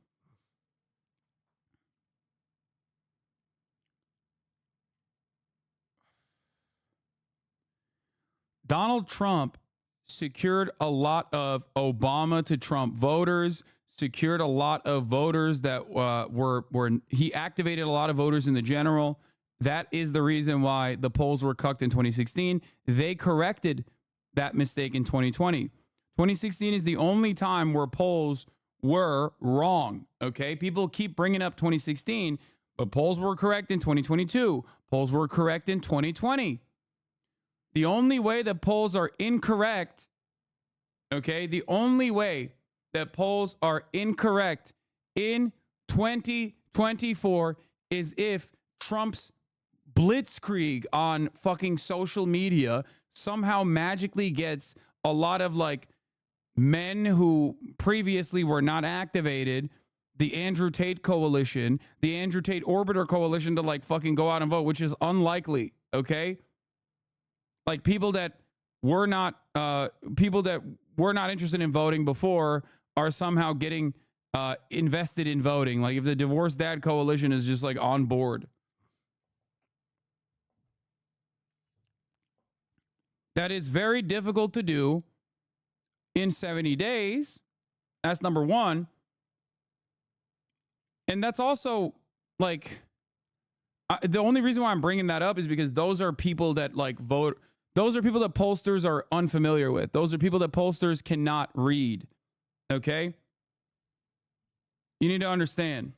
Donald Trump secured a lot of Obama to Trump voters, secured a lot of voters that he activated a lot of voters in the general. That is the reason why the polls were cucked in 2016. They corrected that mistake in 2020. 2016 is the only time where polls were wrong. Okay. People keep bringing up 2016, but polls were correct in 2022. Polls were correct in 2020. The only way that polls are incorrect, okay, the only way that polls are incorrect in 2024 is if Trump's blitzkrieg on fucking social media somehow magically gets a lot of like men who previously were not activated, the Andrew Tate coalition, the Andrew Tate Orbiter coalition to like fucking go out and vote, which is unlikely. Okay. Like people that were not interested in voting before are somehow getting invested in voting. Like if the Divorced Dad coalition is just like on board. That is very difficult to do in 70 days. That's number one. And that's also like the only reason why I'm bringing that up is because those are people that like vote. Those are people that pollsters are unfamiliar with. Those are people that pollsters cannot read. Okay? You need to understand.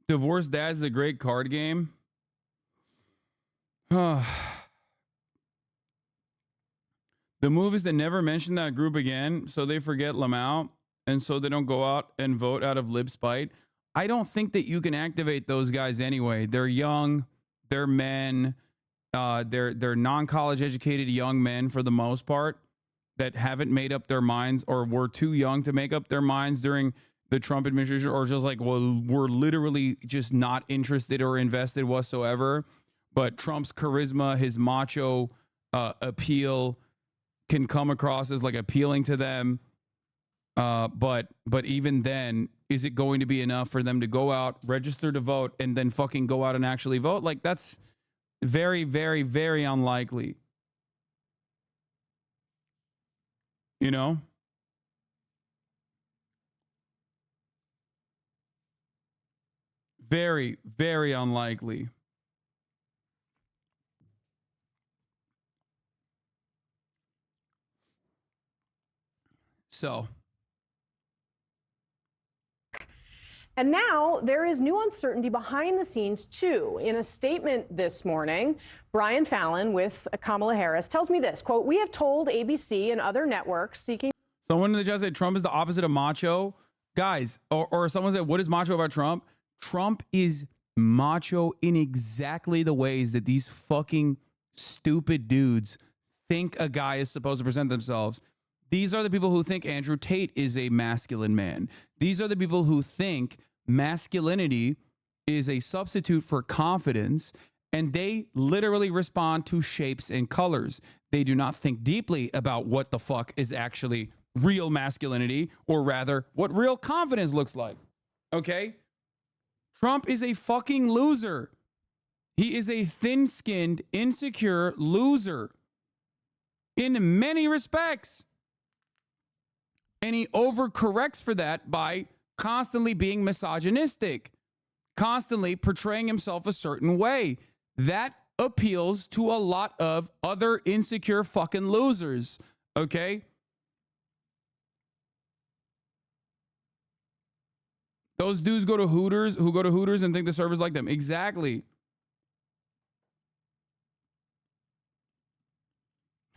Divorced Dad is a great card game. The move is to never mention that group again, so they forget Lamau, and so they don't go out and vote out of lib spite. I don't think that you can activate those guys anyway. They're young, they're men, they're non-college educated young men for the most part that haven't made up their minds or were too young to make up their minds during the Trump administration, or just like, well, we're literally just not interested or invested whatsoever. But Trump's charisma, his macho appeal can come across as like appealing to them. But even then, is it going to be enough for them to go out, register to vote, and then fucking go out and actually vote? Like that's very, very, very unlikely. You know? Very, very unlikely. So. And now there is new uncertainty behind the scenes, too. In a statement this morning, Brian Fallon with Kamala Harris tells me this, quote, "We have told ABC and other networks seeking..." Someone in the chat said Trump is the opposite of macho. Guys, or someone said, what is macho about Trump? Trump is macho in exactly the ways that these fucking stupid dudes think a guy is supposed to present themselves. These are the people who think Andrew Tate is a masculine man. These are the people who think masculinity is a substitute for confidence, and they literally respond to shapes and colors. They do not think deeply about what the fuck is actually real masculinity, or rather, what real confidence looks like. Okay? Trump is a fucking loser. He is a thin-skinned, insecure loser in many respects. And he overcorrects for that by constantly being misogynistic, constantly portraying himself a certain way. That appeals to a lot of other insecure fucking losers, okay? Those dudes go to Hooters, who go to Hooters and think the servers like them. Exactly.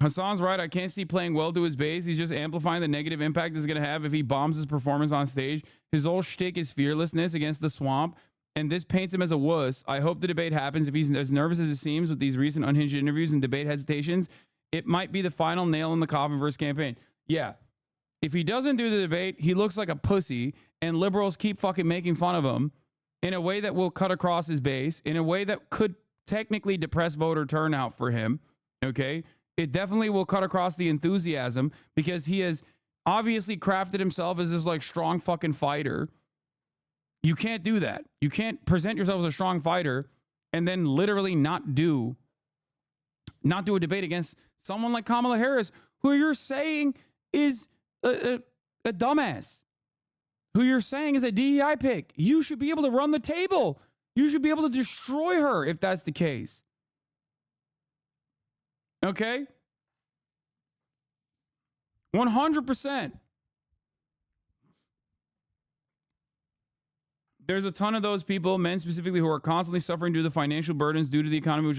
Hasan's right. I can't see playing well to his base. He's just amplifying the negative impact it's going to have if he bombs his performance on stage. His whole shtick is fearlessness against the swamp, and this paints him as a wuss. I hope the debate happens. If he's as nervous as it seems with these recent unhinged interviews and debate hesitations, it might be the final nail in the coffin for his campaign. Yeah. If he doesn't do the debate, he looks like a pussy, and liberals keep fucking making fun of him in a way that will cut across his base, in a way that could technically depress voter turnout for him, okay? It definitely will cut across the enthusiasm because he has obviously crafted himself as this like strong fucking fighter. You can't do that. You can't present yourself as a strong fighter and then literally not do a debate against someone like Kamala Harris, who you're saying is a dumbass, who you're saying is a DEI pick. You should be able to run the table. You should be able to destroy her if that's the case. Okay? 100%. There's a ton of those people, men specifically, who are constantly suffering due to the financial burdens due to the economy,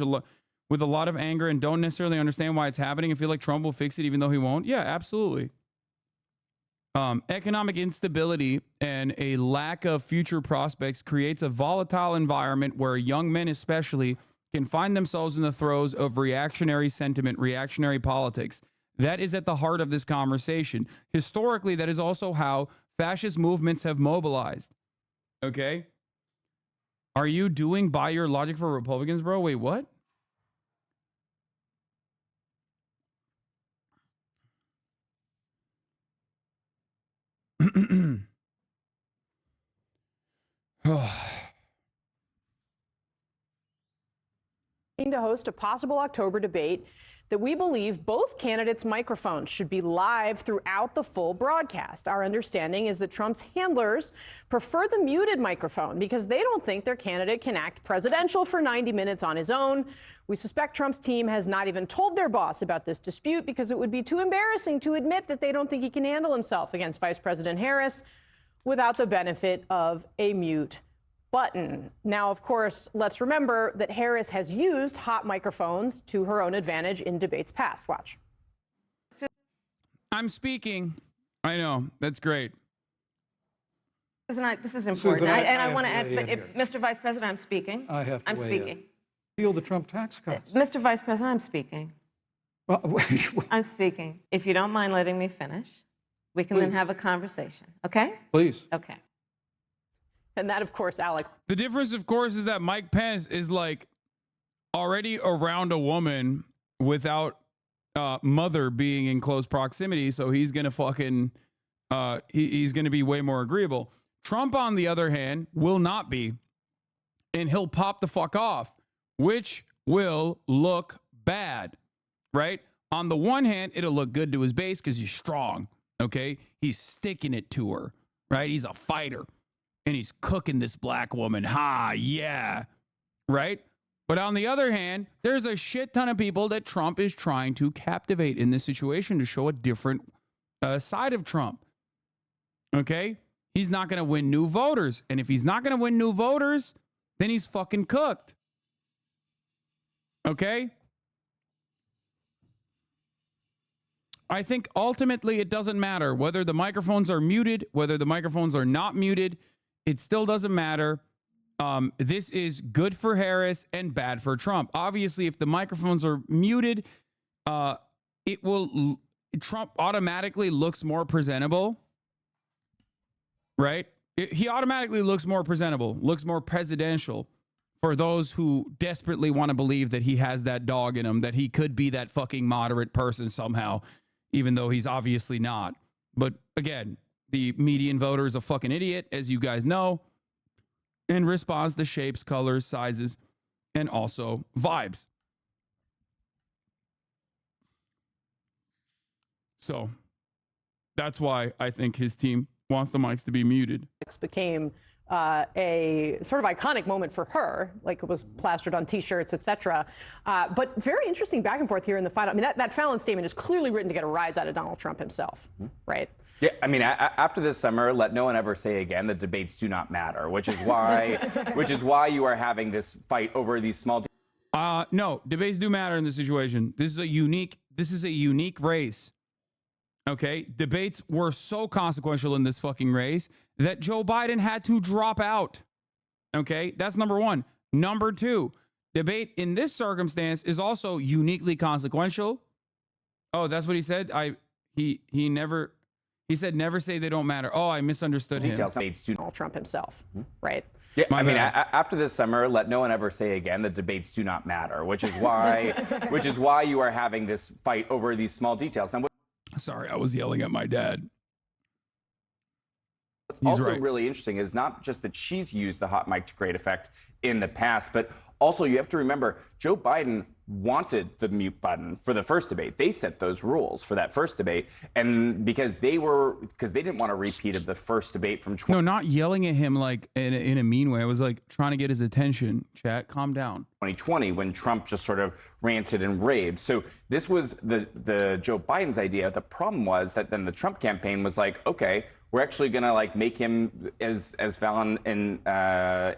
with a lot of anger and don't necessarily understand why it's happening and feel like Trump will fix it even though he won't. Yeah, absolutely. Economic instability and a lack of future prospects creates a volatile environment where young men especially can find themselves in the throes of reactionary sentiment, reactionary politics. That is at the heart of this conversation. Historically, that is also how fascist movements have mobilized. Okay? Are you doing by your logic for Republicans, bro? Wait, what? To host a possible October debate that we believe both candidates' microphones should be live throughout the full broadcast. Our understanding is that Trump's handlers prefer the muted microphone because they don't think their candidate can act presidential for 90 minutes on his own. We suspect Trump's team has not even told their boss about this dispute because it would be too embarrassing to admit that they don't think he can handle himself against Vice President Harris without the benefit of a mute button. Now, of course, let's remember that Harris has used hot microphones to her own advantage in debates past. Watch. I'm speaking. I know. That's great. This is important. Susan, I want to add, but Mr. Vice President, I'm speaking. I'm speaking. Appeal the Trump tax cuts. Mr. Vice President, I'm speaking. Well, wait. I'm speaking. If you don't mind letting me finish, we can then have a conversation. Okay? Please. Okay. And that, of course, Alex. The difference, of course, is that Mike Pence is like already around a woman without mother being in close proximity. So he's going to fucking, he's going to be way more agreeable. Trump, on the other hand, will not be. And he'll pop the fuck off, which will look bad, right? On the one hand, it'll look good to his base because he's strong, okay? He's sticking it to her, right? He's a fighter. And he's cooking this black woman. Ha, yeah. Right? But on the other hand, there's a shit ton of people that Trump is trying to captivate in this situation to show a different side of Trump. Okay? He's not going to win new voters. And if he's not going to win new voters, then he's fucking cooked. Okay? I think ultimately it doesn't matter whether the microphones are muted, whether the microphones are not muted. It still doesn't matter. This is good for Harris and bad for Trump. Obviously, if the microphones are muted, Trump automatically looks more presentable, right? He automatically looks more presentable, looks more presidential for those who desperately want to believe that he has that dog in him, that he could be that fucking moderate person somehow, even though he's obviously not. But again, the median voter is a fucking idiot, as you guys know, and responds to shapes, colors, sizes, and also vibes. So that's why I think his team wants the mics to be muted. Became a sort of iconic moment for her, like it was plastered on T-shirts, etc. But very interesting back and forth here in the final. I mean, that Fallon statement is clearly written to get a rise out of Donald Trump himself, right? Yeah, I mean, after this summer, let no one ever say again that debates do not matter, which is why you are having this fight over these small. No, debates do matter in this situation. This is a unique race. Okay, debates were so consequential in this fucking race that Joe Biden had to drop out. Okay, that's number one. Number two, debate in this circumstance is also uniquely consequential. Oh, that's what he said. He said never say they don't matter. Oh, I misunderstood him. Donald Trump himself, right? Yeah, I mean, after this summer, let no one ever say again that debates do not matter, which is why you are having this fight over these small details. Now, sorry, I was yelling at my dad. What's also really interesting is not just that she's used the hot mic to great effect in the past, but also you have to remember Joe Biden wanted the mute button for the first debate. They set those rules for that first debate, and because they didn't want a repeat of the first debate from. No, not yelling at him like in a mean way. I was like trying to get his attention. Chat, calm down. 2020, when Trump just sort of ranted and raved. So this was the Joe Biden's idea. The problem was that then the Trump campaign was like, okay, we're actually going to like make him, as Fallon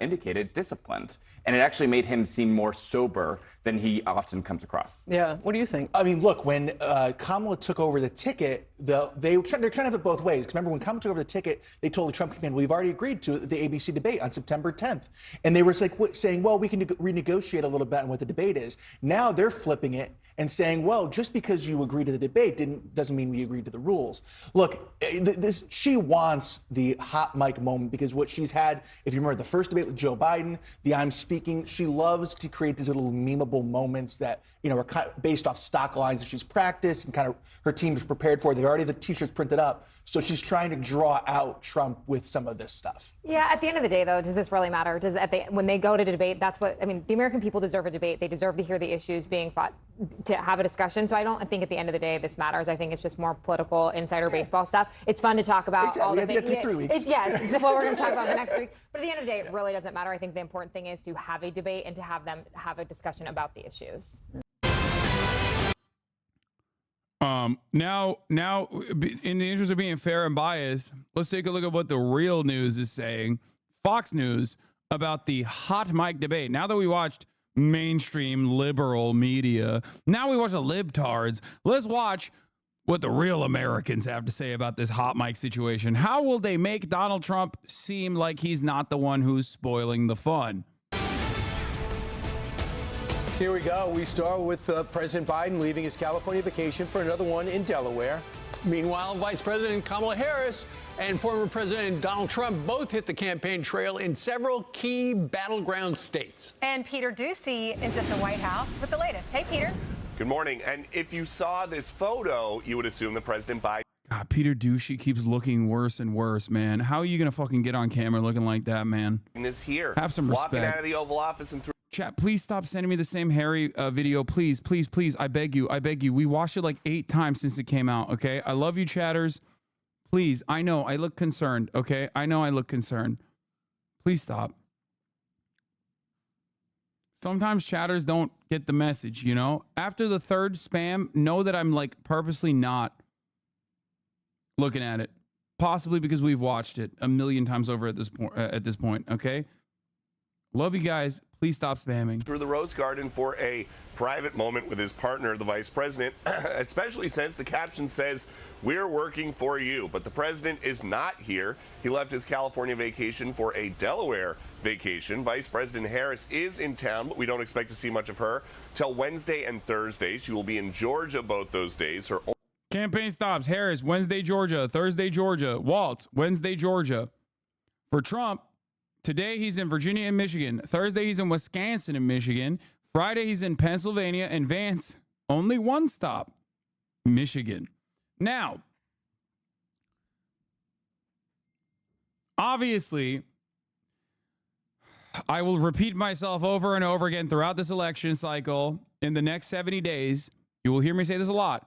indicated, disciplined. And it actually made him seem more sober than he often comes across. Yeah, what do you think? I mean, look, when Kamala took over the ticket, they're trying to have it both ways. Because remember, when Kamala took over the ticket, they told the Trump campaign, we've already agreed to the ABC debate on September 10th. And they were like saying, well, we can renegotiate a little bit on what the debate is. Now they're flipping it and saying, well, just because you agree to the debate doesn't mean we agreed to the rules. Look, she wants the hot mic moment because what she's had, if you remember the first debate with Joe Biden, the I'm speaking, she loves to create these little memeable moments that, are kind of based off stock lines that she's practiced and kind of her team is prepared for. They've already the t-shirts printed up. So she's trying to draw out Trump with some of this stuff. Yeah, at the end of the day, though, does this really matter? When they go to debate, the American people deserve a debate. They deserve to hear the issues being fought, to have a discussion. So I don't think at the end of the day this matters. I think it's just more political insider baseball stuff. It's fun to talk about all the things. Yeah, 3 weeks. It's what we're going to talk about the next week. But at the end of the day, it really doesn't matter. I think the important thing is to have a debate and to have them have a discussion about the issues. Now, in the interest of being fair and biased, let's take a look at what the real news is saying. Fox News about the hot mic debate. Now that we watched mainstream liberal media, now we watch the libtards. Let's watch what the real Americans have to say about this hot mic situation. How will they make Donald Trump seem like he's not the one who's spoiling the fun? Here we go. We start with President Biden leaving his California vacation for another one in Delaware. Meanwhile, Vice President Kamala Harris and former President Donald Trump both hit the campaign trail in several key battleground states. And Peter Ducey is at the White House with the latest. Hey, Peter. Good morning. And if you saw this photo, you would assume that President Biden... God, Peter Ducey keeps looking worse and worse, man. How are you going to fucking get on camera looking like that, man? ...is here. Have some respect. Walking out of the Oval Office and through... Chat, please stop sending me the same Harry video. Please, please, please. I beg you. I beg you. We watched it like 8 times since it came out, okay? I love you, chatters. Please. I know. I look concerned, okay? I know I look concerned. Please stop. Sometimes chatters don't get the message, After the 3rd spam, know that I'm like purposely not looking at it. Possibly because we've watched it a million times over at this point, okay? Love you guys. Please stop spamming. Through the Rose Garden for a private moment with his partner, the vice president, especially since the caption says, "We're working for you." But the president is not here. He left his California vacation for a Delaware vacation. Vice President Harris is in town, but we don't expect to see much of her till Wednesday and Thursday. She will be in Georgia both those days. Her campaign stops. Harris, Wednesday, Georgia. Thursday, Georgia. Waltz, Wednesday, Georgia. For Trump, today he's in Virginia and Michigan. Thursday he's in Wisconsin and Michigan. Friday he's in Pennsylvania. And Vance, only one stop, Michigan. Now, obviously, I will repeat myself over and over again throughout this election cycle. In the next 70 days, you will hear me say this a lot.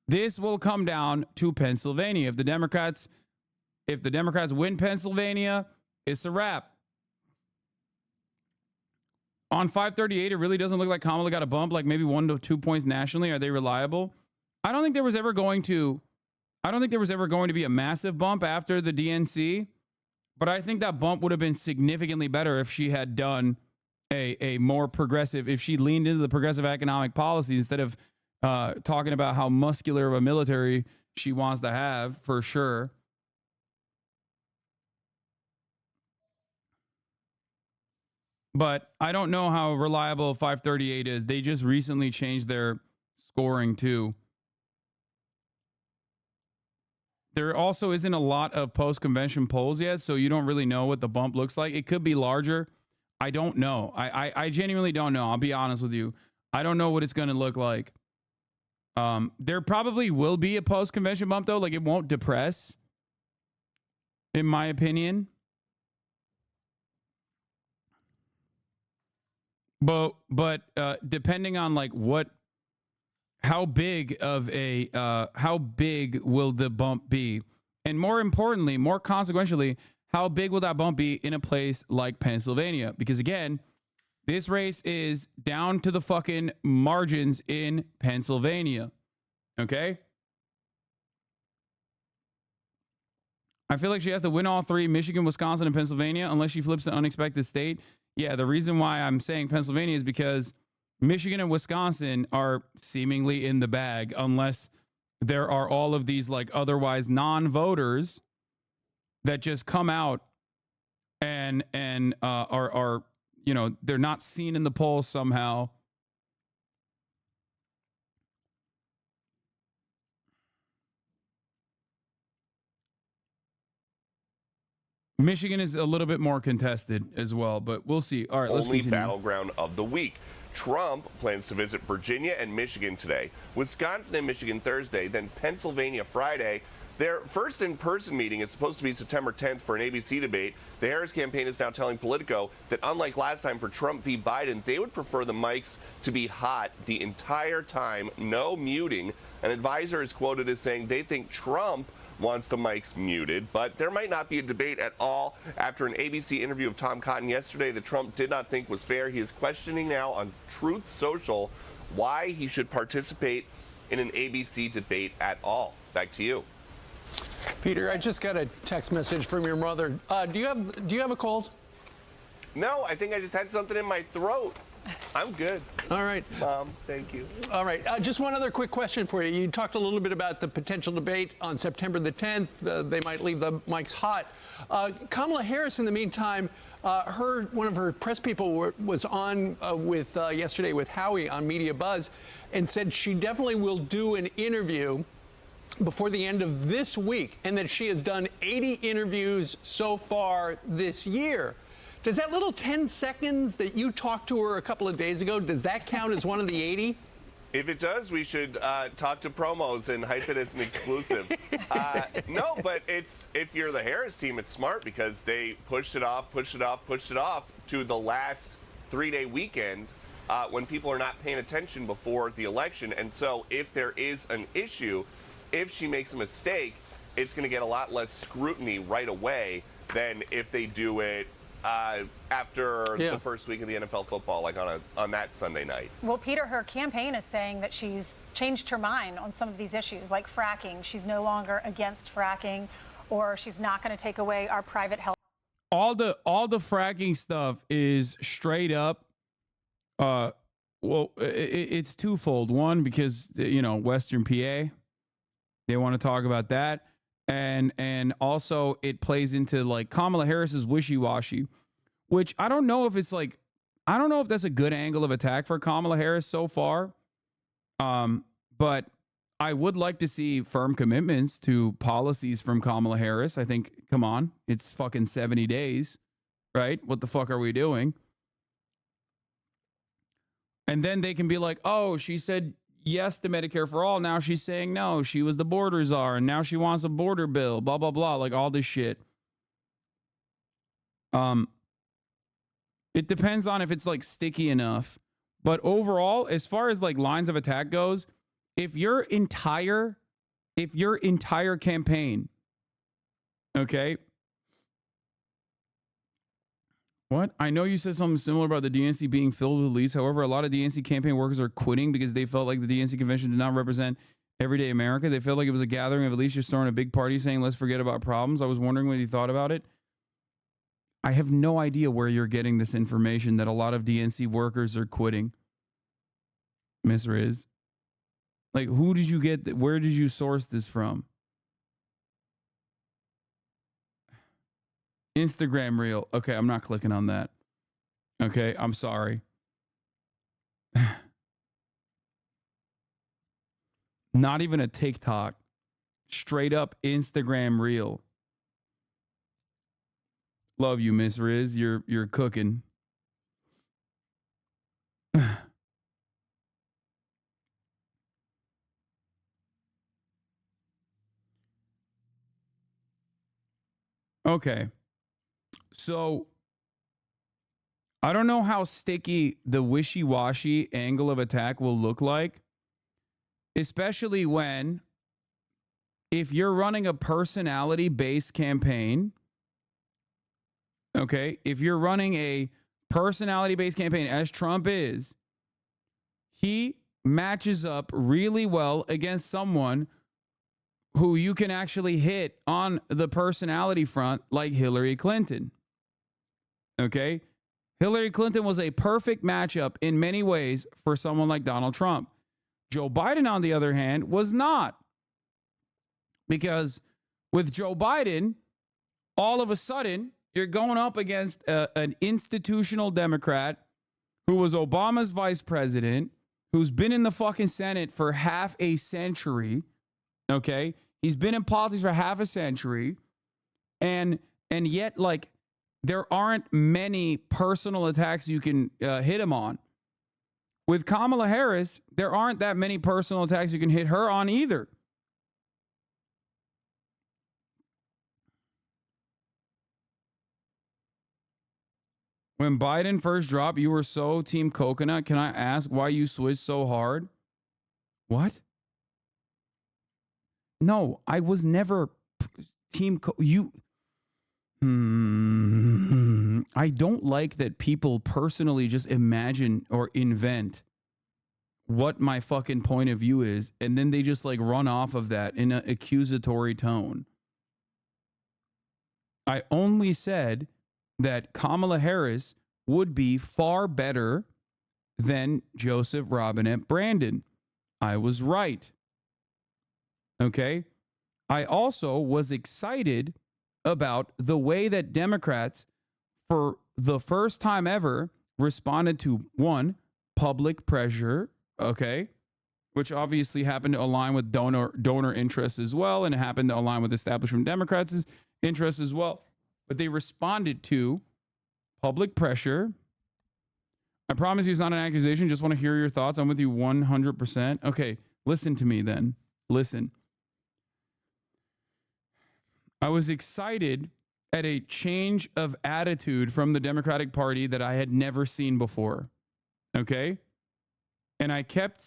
This will come down to Pennsylvania. If the Democrats win Pennsylvania, it's a wrap. On 538, it really doesn't look like Kamala got a bump, like maybe 1 to 2 points nationally. Are they reliable? I don't think there was ever going to be a massive bump after the DNC, but I think that bump would have been significantly better if she had done a more progressive, if she leaned into the progressive economic policy instead of talking about how muscular of a military she wants to have, for sure. But I don't know how reliable 538 is. They just recently changed their scoring too. There also isn't a lot of post-convention polls yet, so you don't really know what the bump looks like. It could be larger. I don't know. I genuinely don't know. I'll be honest with you. I don't know what it's going to look like. There probably will be a post-convention bump, though. Like, it won't depress, in my opinion. But depending on like how big will the bump be? And more importantly, more consequentially, how big will that bump be in a place like Pennsylvania? Because again, this race is down to the fucking margins in Pennsylvania. Okay? I feel like she has to win all three, Michigan, Wisconsin, and Pennsylvania, unless she flips an unexpected state. Yeah, the reason why I'm saying Pennsylvania is because Michigan and Wisconsin are seemingly in the bag unless there are all of these like otherwise non-voters that just come out and are they're not seen in the polls somehow. Michigan is a little bit more contested as well, but we'll see. All right, let's Only continue. battleground of the week. Trump plans to visit Virginia and Michigan today, Wisconsin and Michigan Thursday, then Pennsylvania Friday. Their first in-person meeting is supposed to be September 10th for an ABC debate. The Harris campaign is now telling Politico that unlike last time for Trump v. Biden, they would prefer the mics to be hot the entire time, no muting. An advisor is quoted as saying they think Trump wants the mics muted, but there might not be a debate at all. After an ABC interview of Tom Cotton yesterday that Trump did not think was fair, he is questioning now on Truth Social why he should participate in an ABC debate at all. Back to you. Peter, I just got a text message from your mother. Do you have a cold? No, I think I just had something in my throat. I'm good. All right. Mom, thank you. All right. Just one other quick question for you. You talked a little bit about the potential debate on September the 10th. They might leave the mics hot. Kamala Harris, in the meantime, one of her press people was on yesterday with Howie on Media Buzz and said she definitely will do an interview before the end of this week, and that she has done 80 interviews so far this year. Does that little 10 seconds that you talked to her a couple of days ago, does that count as one of the 80? If it does, we should talk to promos and hype it as an exclusive. No, but if you're the Harris team, it's smart because they pushed it off to the last 3-day weekend when people are not paying attention before the election. And so if there is an issue, if she makes a mistake, it's going to get a lot less scrutiny right away than if they do it after the first week of the NFL football, like on that Sunday night. Well, Peter, her campaign is saying that she's changed her mind on some of these issues, like fracking. She's no longer against fracking, or she's not going to take away our private health. All the fracking stuff is straight up. It's twofold. One, because Western PA, they want to talk about that. And also it plays into like Kamala Harris's wishy-washy, which I don't know if that's a good angle of attack for Kamala Harris so far. But I would like to see firm commitments to policies from Kamala Harris. I think, come on, it's fucking 70 days, right? What the fuck are we doing? And then they can be like, oh, she said yes to Medicare for all. Now she's saying no. She was the border czar, and now she wants a border bill, blah, blah, blah, like all this shit. It depends on if it's like sticky enough. But overall, as far as like lines of attack goes, if your entire campaign, okay. What? I know you said something similar about the DNC being filled with elites. However, a lot of DNC campaign workers are quitting because they felt like the DNC convention did not represent everyday America. They felt like it was a gathering of elites just throwing a big party saying, let's forget about problems. I was wondering what you thought about it. I have no idea where you're getting this information that a lot of DNC workers are quitting. Miss Riz. Like, who did you get? Where did you source this from? Instagram reel. Okay, I'm not clicking on that. Okay, I'm sorry. Not even a TikTok. Straight up Instagram reel. Love you, Miss Riz. You're cooking. Okay. So I don't know how sticky the wishy-washy angle of attack will look like, especially when, if you're running a personality-based campaign, okay, if you're running a personality-based campaign, as Trump is, he matches up really well against someone who you can actually hit on the personality front like Hillary Clinton. Okay? Hillary Clinton was a perfect matchup in many ways for someone like Donald Trump. Joe Biden, on the other hand, was not. Because with Joe Biden, all of a sudden, you're going up against an institutional Democrat who was Obama's vice president, who's been in the fucking Senate for half a century. Okay? He's been in politics for half a century. And yet, like, there aren't many personal attacks you can hit him on. With Kamala Harris, there aren't that many personal attacks you can hit her on either. When Biden first dropped, you were so team coconut. Can I ask why you switched so hard? What? No, I was never team you. I don't like that people personally just imagine or invent what my fucking point of view is, and then they just like run off of that in an accusatory tone. I only said that Kamala Harris would be far better than Joseph Robinette Brandon. I was right. Okay? I also was excited about the way that Democrats, for the first time ever, responded to, one, public pressure, okay, which obviously happened to align with donor interests as well, and it happened to align with establishment Democrats' interests as well. But they responded to public pressure. I promise you it's not an accusation. Just want to hear your thoughts. I'm with you 100%. Okay, listen to me then. Listen. I was excited at a change of attitude from the Democratic Party that I had never seen before. Okay? And I kept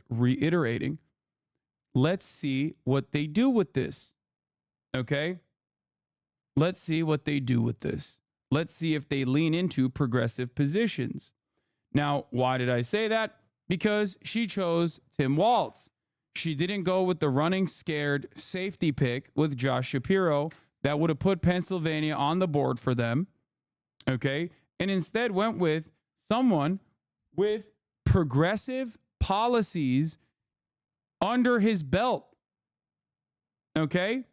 reiterating, let's see what they do with this. Okay? Let's see what they do with this. Let's see if they lean into progressive positions. Now, why did I say that? Because she chose Tim Walz. She didn't go with the running scared safety pick with Josh Shapiro that would have put Pennsylvania on the board for them. Okay? And instead went with someone with progressive policies under his belt. Okay?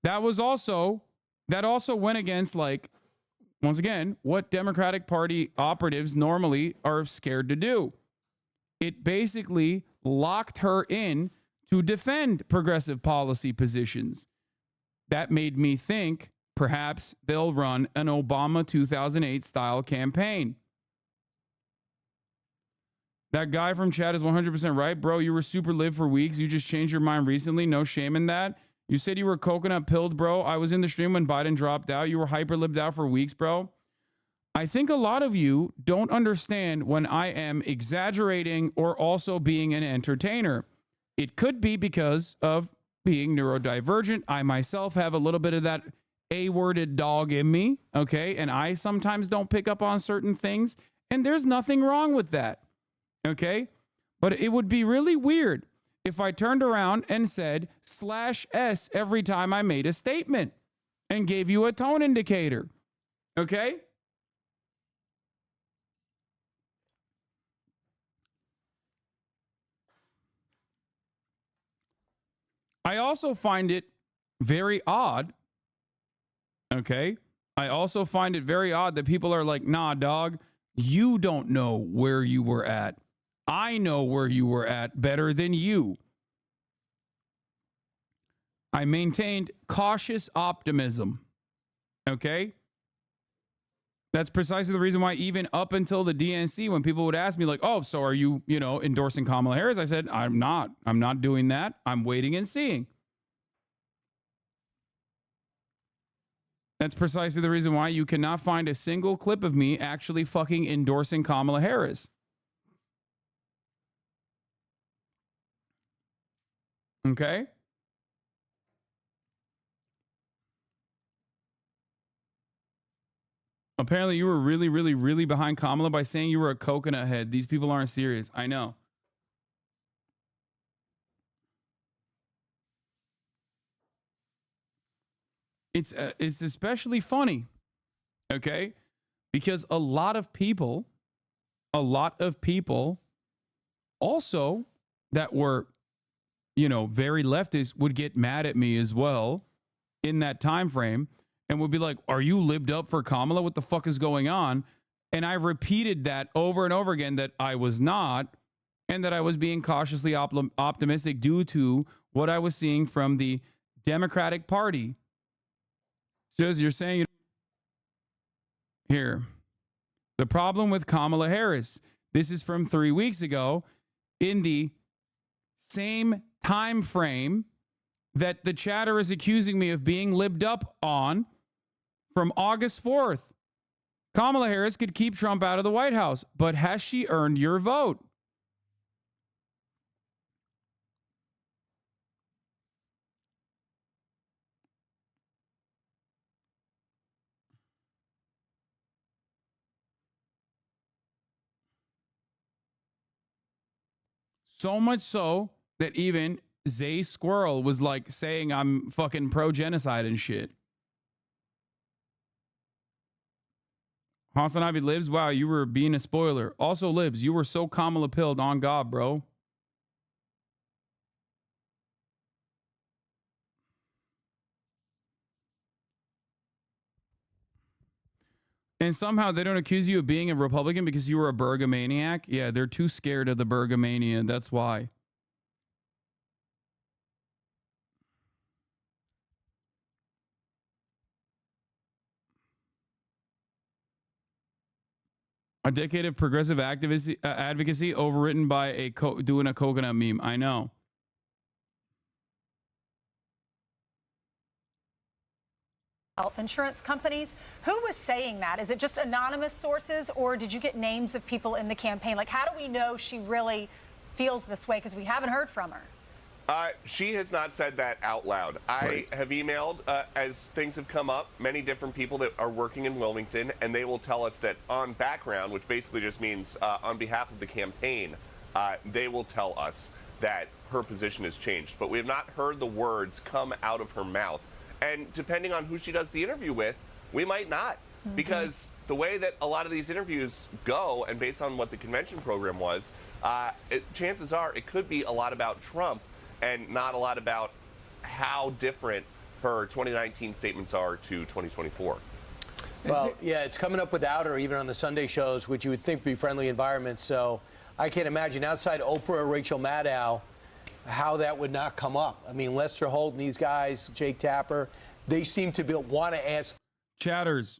That also went against, like, once again, what Democratic Party operatives normally are scared to do. It basically locked her in to defend progressive policy positions. That made me think perhaps they'll run an Obama 2008 style campaign. That guy from chat is 100% right. Bro, you were super live for weeks. You just changed your mind recently. No shame in that. You said you were coconut pilled, bro. I was in the stream when Biden dropped out. You were hyper-libbed out for weeks, bro. I think a lot of you don't understand when I am exaggerating or also being an entertainer. It could be because of being neurodivergent. I myself have a little bit of that A-worded dog in me, okay? And I sometimes don't pick up on certain things, and there's nothing wrong with that, okay? But it would be really weird if I turned around and said /S every time I made a statement and gave you a tone indicator, okay? I also find it very odd, okay? I also find it very odd that people are like, nah, dog, you don't know where you were at. I know where you were at better than you. I maintained cautious optimism, okay? That's precisely the reason why even up until the DNC, when people would ask me like, oh, so are you, endorsing Kamala Harris? I said, I'm not doing that. I'm waiting and seeing. That's precisely the reason why you cannot find a single clip of me actually fucking endorsing Kamala Harris. Okay? Apparently, you were really, really, really behind Kamala by saying you were a coconut head. These people aren't serious. I know. it's especially funny, okay? Because a lot of people also that were, very leftist would get mad at me as well in that time frame and would be like, are you libbed up for Kamala? What the fuck is going on? And I repeated that over and over again, that I was not, and that I was being cautiously optimistic due to what I was seeing from the Democratic Party. Says you're saying here, the problem with Kamala Harris, this is from 3 weeks ago, in the same time frame that the chatter is accusing me of being libbed up on, from August 4th. Kamala Harris could keep Trump out of the White House, but has she earned your vote? So much so that even Zay Squirrel was like saying I'm fucking pro-genocide and shit. Hasan Abi Libs, wow, you were being a spoiler. Also, Libs, you were so Kamala pilled on God, bro. And somehow they don't accuse you of being a Republican because you were a Bergamaniac. Yeah, they're too scared of the Bergamania. That's why. A decade of progressive advocacy overwritten by doing a coconut meme. I know. Health insurance companies. Who was saying that? Is it just anonymous sources, or did you get names of people in the campaign? Like, how do we know she really feels this way? Because we haven't heard from her. She has not said that out loud. I have emailed, as things have come up, many different people that are working in Wilmington, and they will tell us that on background, which basically just means on behalf of the campaign, they will tell us that her position has changed. But we have not heard the words come out of her mouth. And depending on who she does the interview with, we might not. Mm-hmm. Because the way that a lot of these interviews go, and based on what the convention program was, chances are it could be a lot about Trump and not a lot about how different her 2019 statements are to 2024. Well, yeah, it's coming up without her, even on the Sunday shows, which you would think would be friendly environments. So I can't imagine, outside Oprah or Rachel Maddow, how that would not come up. I mean, Lester Holt and these guys, Jake Tapper, they seem to want to ask. Chatters,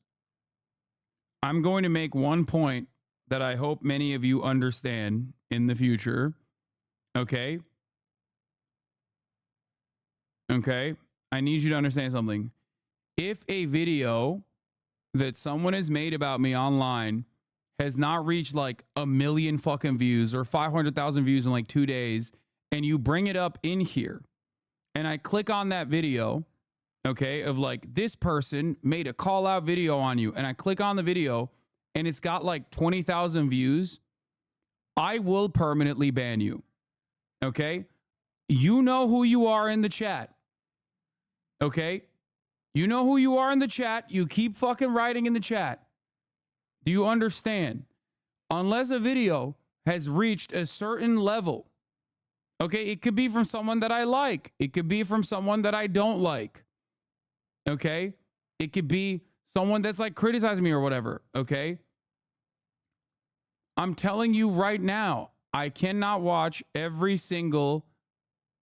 I'm going to make one point that I hope many of you understand in the future. Okay? Okay? I need you to understand something. If a video that someone has made about me online has not reached like 1 million fucking views or 500,000 views in like 2 days, and you bring it up in here, and I click on that video, okay, of like, this person made a call out video on you, and I click on the video and it's got like 20,000 views, I will permanently ban you. Okay? You know who you are in the chat. Okay? You know who you are in the chat. You keep fucking writing in the chat. Do you understand? Unless a video has reached a certain level, okay, it could be from someone that I like. It could be from someone that I don't like. Okay? It could be someone that's like criticizing me or whatever. Okay? I'm telling you right now, I cannot watch every single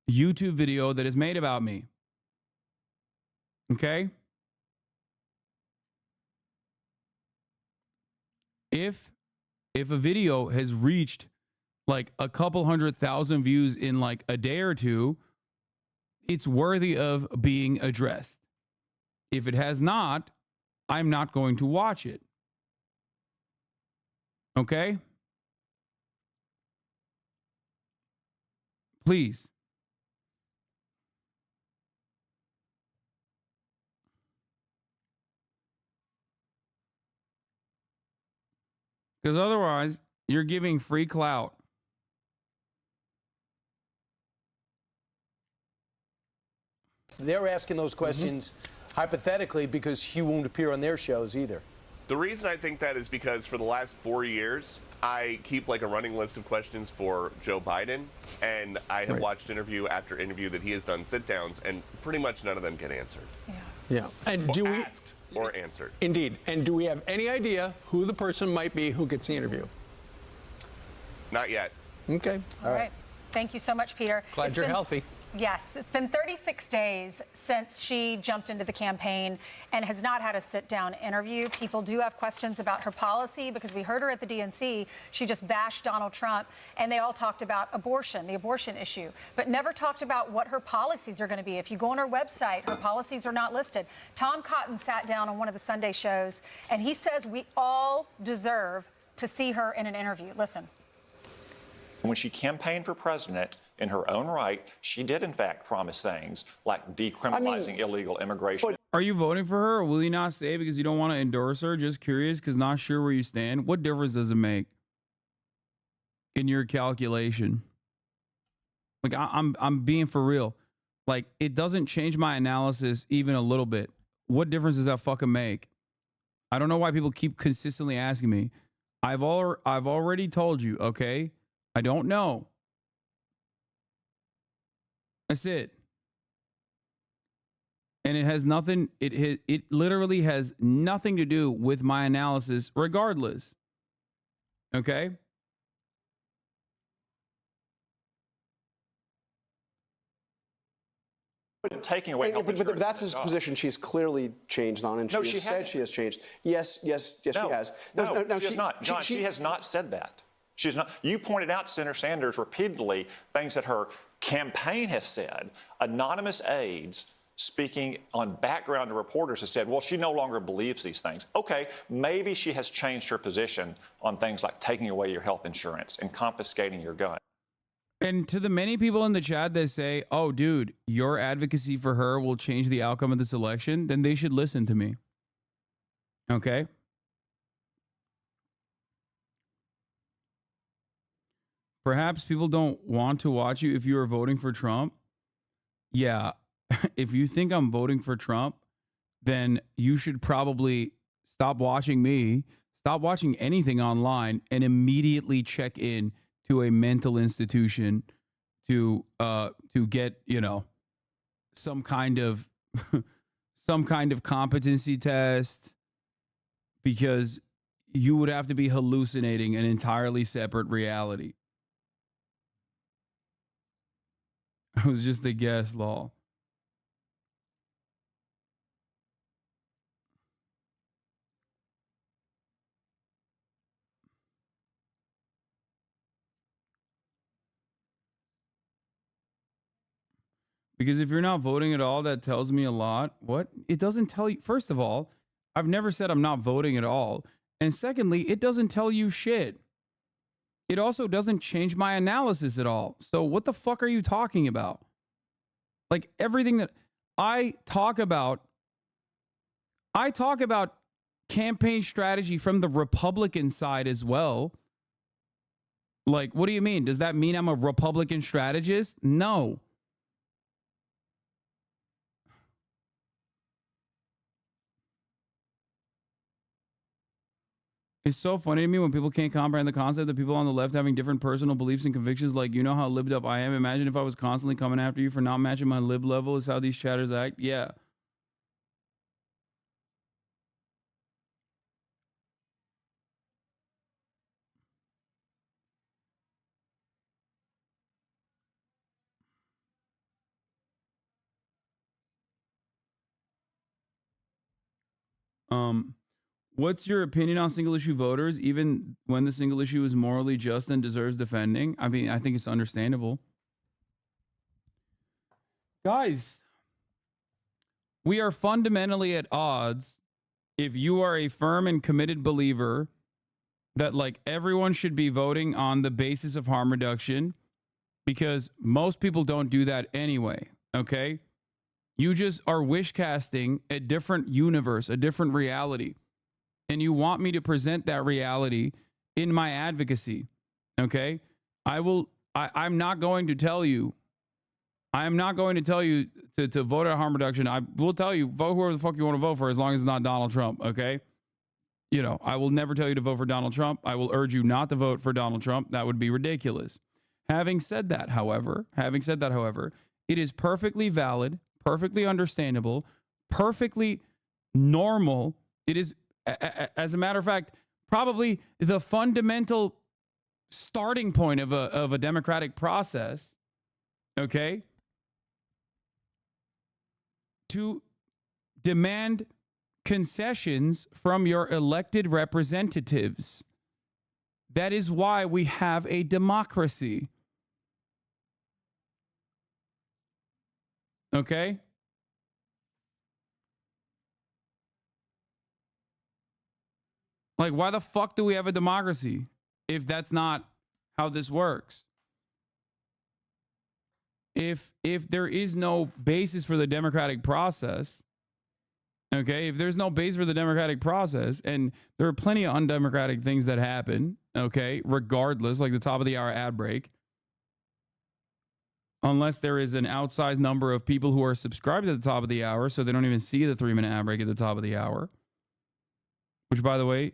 YouTube video that is made about me. Okay? If a video has reached like a couple 100,000 views in like a day or two, it's worthy of being addressed. If it has not, I'm not going to watch it. Okay? Please. Because otherwise, you're giving free clout. They're asking those questions hypothetically, because he won't appear on their shows either. The reason I think that is because for the last 4 years, I keep like a running list of questions for Joe Biden, and I have watched interview after interview that he has done sit-downs, and pretty much none of them get answered. Yeah. And do we asked or answered? Indeed. And do we have any idea who the person might be who gets the interview? Not yet. Okay. All right. Thank you so much, Peter. Glad you're healthy. Yes, it's been 36 days since she jumped into the campaign and has not had a sit-down interview. People do have questions about her policy because we heard her at the DNC. She just bashed Donald Trump, and they all talked about abortion, the abortion issue, but never talked about what her policies are going to be. If you go on her website, her policies are not listed. Tom Cotton sat down on one of the Sunday shows, and he says we all deserve to see her in an interview. Listen. When she campaigned for president, in her own right, she did in fact promise things like decriminalizing illegal immigration. Are you voting for her, or will you not say because you don't want to endorse her? Just curious, because not sure where you stand. What difference does it make in your calculation? Like I'm being for real. Like, it doesn't change my analysis even a little bit. What difference does that fucking make? I don't know why people keep consistently asking me. I've already told you, okay? I don't know. That's it. And it has nothing, it literally has nothing to do with my analysis regardless. Okay? Taking away but that's his position she's clearly changed on, and she has said she has changed. Yes, she has. No, she has not. John, she has not said that. She's not. You pointed out, Senator Sanders, repeatedly things that her campaign has said. Anonymous aides speaking on background to reporters has said, well, she no longer believes these things. Okay, maybe she has changed her position on things like taking away your health insurance and confiscating your gun. And to the many people in the chat that say, oh, dude, your advocacy for her will change the outcome of this election, then they should listen to me. Okay? Perhaps people don't want to watch you if you are voting for Trump. Yeah, if you think I'm voting for Trump, then you should probably stop watching me, stop watching anything online, and immediately check in to a mental institution to get, you know, some kind of competency test, because you would have to be hallucinating an entirely separate reality. It was just a guess, lol. Because if you're not voting at all, that tells me a lot. What? It doesn't tell you. First of all, I've never said I'm not voting at all. And secondly, it doesn't tell you shit. It also doesn't change my analysis at all. So what the fuck are you talking about? Like, everything that I talk about campaign strategy from the Republican side as well. Like, what do you mean? Does that mean I'm a Republican strategist? No. It's so funny to me when people can't comprehend the concept that people on the left having different personal beliefs and convictions. Like, you know how libbed up I am. Imagine if I was constantly coming after you for not matching my lib level is how these chatters act. Yeah. What's your opinion on single issue voters, even when the single issue is morally just and deserves defending? I mean, I think it's understandable. Guys, we are fundamentally at odds if you are a firm and committed believer that, like, everyone should be voting on the basis of harm reduction, because most people don't do that anyway, okay? You just are wish casting a different universe, a different reality. And you want me to present that reality in my advocacy. Okay? I'm not going to tell you I am not going to tell you to vote at harm reduction. I will tell you, vote whoever the fuck you want to vote for as long as it's not Donald Trump, okay? You know, I will never tell you to vote for Donald Trump. I will urge you not to vote for Donald Trump. That would be ridiculous. Having said that, however, it is perfectly valid, perfectly understandable, perfectly normal. It is, as a matter of fact, probably the fundamental starting point of a democratic process, okay, to demand concessions from your elected representatives. That is why we have a democracy. Okay? Like, why the fuck do we have a democracy if that's not how this works? If there is no basis for the democratic process, okay, if there's no base for the democratic process, and there are plenty of undemocratic things that happen, okay, regardless, like the top of the hour ad break, unless there is an outsized number of people who are subscribed at the top of the hour, so they don't even see the 3-minute ad break at the top of the hour, which, by the way,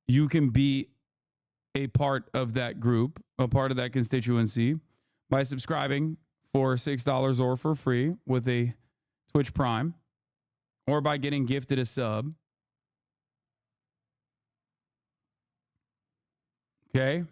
you can be a part of that group, a part of that constituency, by subscribing for $6 or for free with a Twitch Prime, or by getting gifted a sub. Okay?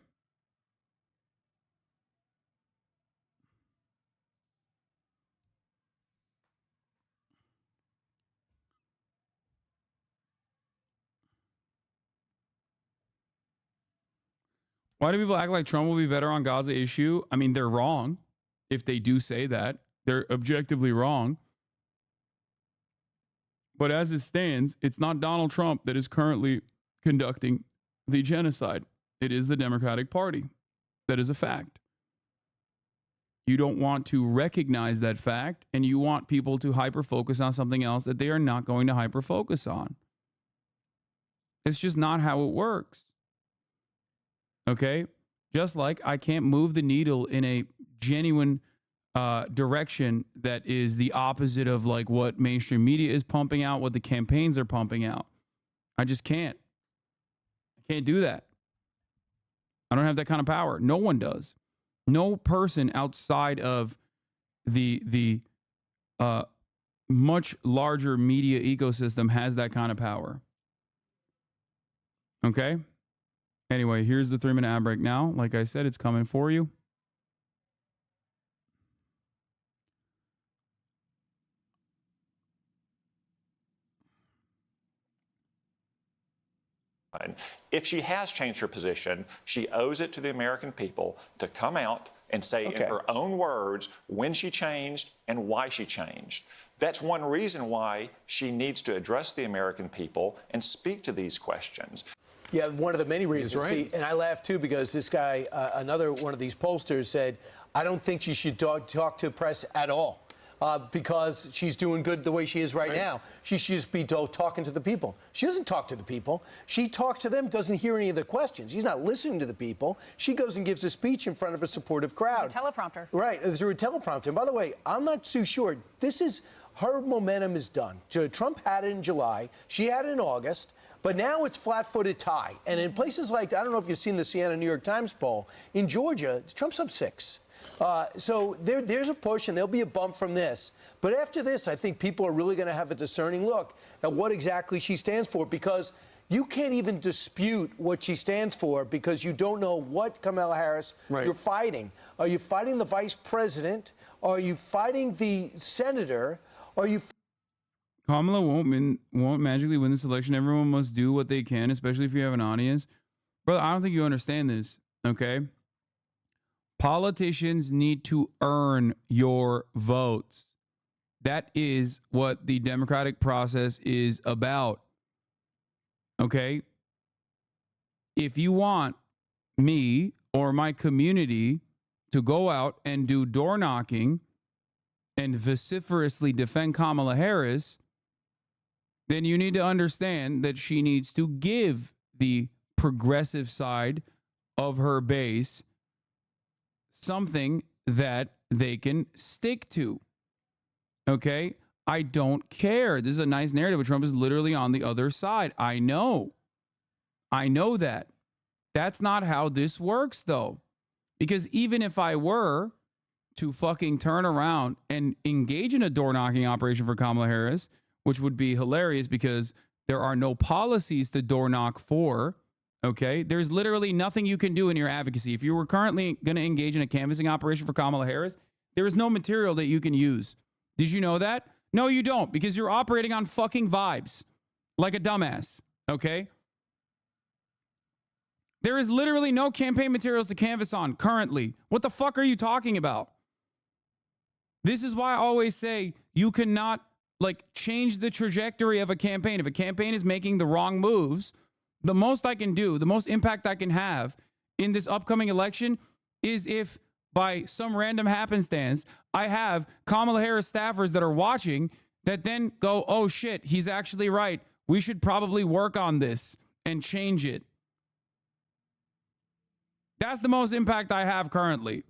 Why do people act like Trump will be better on Gaza issue? I mean, they're wrong if they do say that. They're objectively wrong. But as it stands, it's not Donald Trump that is currently conducting the genocide. It is the Democratic Party. That is a fact. You don't want to recognize that fact, and you want people to hyper-focus on something else that they are not going to hyper-focus on. It's just not how it works. Okay? Just like I can't move the needle in a genuine direction that is the opposite of like what mainstream media is pumping out, what the campaigns are pumping out. I just can't. I can't do that. I don't have that kind of power. No one does. No person outside of the much larger media ecosystem has that kind of power. Okay? Anyway, here's the 3-minute ad break now. Like I said, it's coming for you. If she has changed her position, she owes it to the American people to come out and say in her own words when she changed and why she changed. That's one reason why she needs to address the American people and speak to these questions. Yeah, one of the many reasons. right. See, and I laughed too because this guy, another one of these pollsters, said, I don't think she should talk to press at all. Because she's doing good the way she is right now. She should just be talking to the people. She doesn't talk to the people. She talks to them, doesn't hear any of the questions. She's not listening to the people. She goes and gives a speech in front of a supportive crowd. Through a teleprompter. Right, through a teleprompter. And by the way, I'm not too sure. Her momentum is done. So Trump had it in July. She had it in August. But now it's flat-footed tie. And in places like, I don't know if you've seen the Siena New York Times poll, in Georgia, Trump's up 6. So there's a push, and there'll be a bump from this. But after this, I think people are really going to have a discerning look at what exactly she stands for, because you can't even dispute what she stands for because you don't know what Kamala Harris you're fighting. Are you fighting the vice president? Are you fighting the senator? Are you... Kamala won't magically win this election. Everyone must do what they can, especially if you have an audience. Brother, I don't think you understand this, okay? Politicians need to earn your votes. That is what the democratic process is about. Okay? If you want me or my community to go out and do door knocking and vociferously defend Kamala Harris, then you need to understand that she needs to give the progressive side of her base something that they can stick to. Okay? I don't care. This is a nice narrative, but Trump is literally on the other side. I know that. That's not how this works, though. Because even if I were to fucking turn around and engage in a door-knocking operation for Kamala Harris, which would be hilarious because there are no policies to door knock for, okay? There's literally nothing you can do in your advocacy. If you were currently going to engage in a canvassing operation for Kamala Harris, there is no material that you can use. Did you know that? No, you don't, because you're operating on fucking vibes like a dumbass, okay? There is literally no campaign materials to canvass on currently. What the fuck are you talking about? This is why I always say you cannot change the trajectory of a campaign. If a campaign is making the wrong moves, the most I can do, the most impact I can have in this upcoming election is if by some random happenstance, I have Kamala Harris staffers that are watching that then go, oh shit, he's actually right. We should probably work on this and change it. That's the most impact I have currently.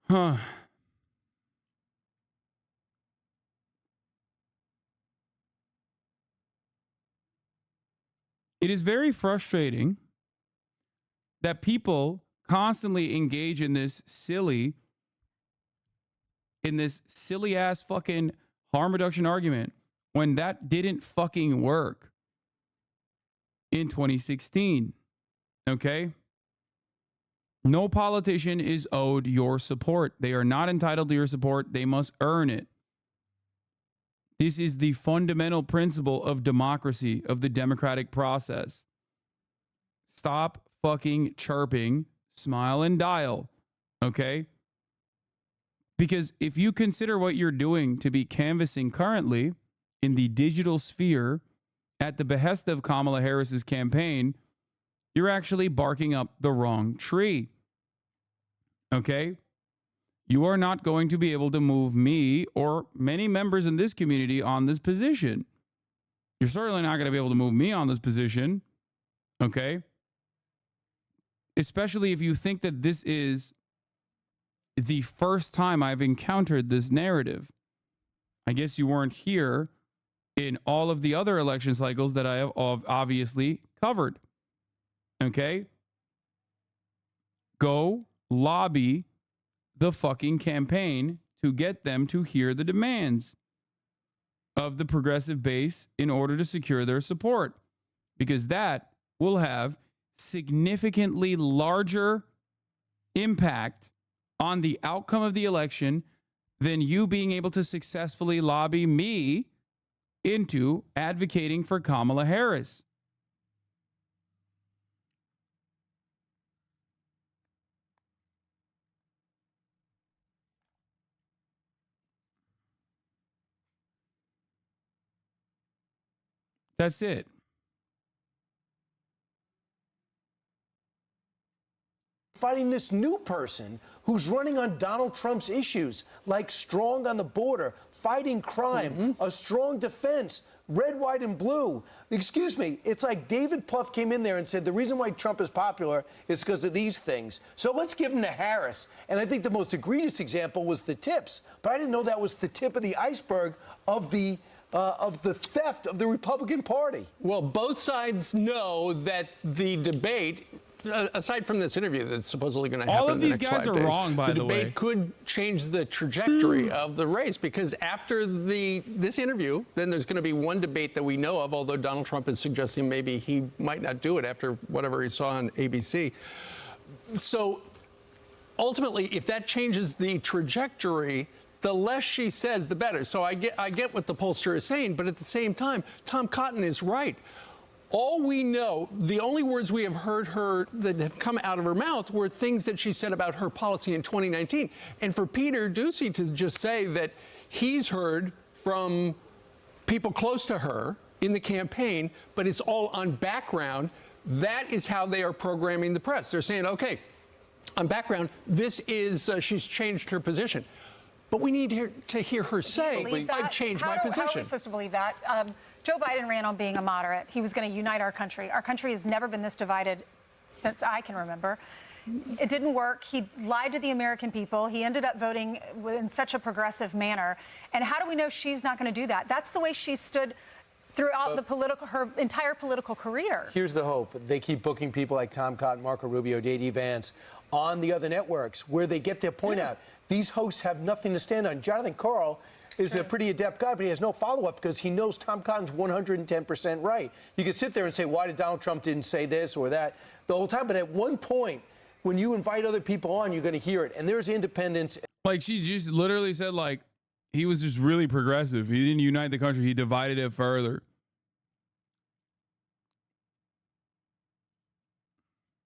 Huh. It is very frustrating that people constantly engage in this silly ass fucking harm reduction argument when that didn't fucking work in 2016. Okay? No politician is owed your support. They are not entitled to your support. They must earn it. This is the fundamental principle of democracy, of the democratic process. Stop fucking chirping, smile and dial, okay? Because if you consider what you're doing to be canvassing currently in the digital sphere at the behest of Kamala Harris's campaign, you're actually barking up the wrong tree. Okay? You are not going to be able to move me or many members in this community on this position. You're certainly not going to be able to move me on this position. Okay? Especially if you think that this is the first time I've encountered this narrative. I guess you weren't here in all of the other election cycles that I have obviously covered. Okay? Go lobby the fucking campaign to get them to hear the demands of the progressive base in order to secure their support. Because that will have significantly larger impact on the outcome of the election than you being able to successfully lobby me into advocating for Kamala Harris. That's it. Fighting this new person who's running on Donald Trump's issues, like strong on the border, fighting crime, a strong defense, red, white, and blue. Excuse me, it's like David Plouffe came in there and said the reason why Trump is popular is because of these things. So let's give him to Harris. And I think the most egregious example was the tips. But I didn't know that was the tip of the iceberg of the theft of the Republican Party. Well, both sides know that the debate, aside from this interview that's supposedly going to happen all of in the these next guys 5 are days, wrong, by the way. The debate could change the trajectory of the race, because after this interview, then there's going to be one debate that we know of, although Donald Trump is suggesting maybe he might not do it after whatever he saw on ABC. So ultimately, if that changes the trajectory, the less she says, the better. So I get what the pollster is saying, but at the same time, Tom Cotton is right. All we know, the only words we have heard her that have come out of her mouth were things that she said about her policy in 2019. And for Peter Doocy to just say that he's heard from people close to her in the campaign, but it's all on background, that is how they are programming the press. They're saying, okay, on background, this is, she's changed her position. But we need to hear her say, I've changed my position. How are we supposed to believe that? Joe Biden ran on being a moderate. He was going to unite our country. Our country has never been this divided since I can remember. It didn't work. He lied to the American people. He ended up voting in such a progressive manner. And how do we know she's not going to do that? That's the way she stood throughout her entire political career. Here's the hope. They keep booking people like Tom Cotton, Marco Rubio, J.D. Vance on the other networks where they get their point out. These hosts have nothing to stand on. Jonathan Karl is a pretty adept guy, but he has no follow-up because he knows Tom Cotton's 110% right. You could sit there and say, why did Donald Trump didn't say this or that the whole time? But at one point, when you invite other people on, you're going to hear it. And there's independence. Like, she just literally said, like, he was just really progressive. He didn't unite the country. He divided it further.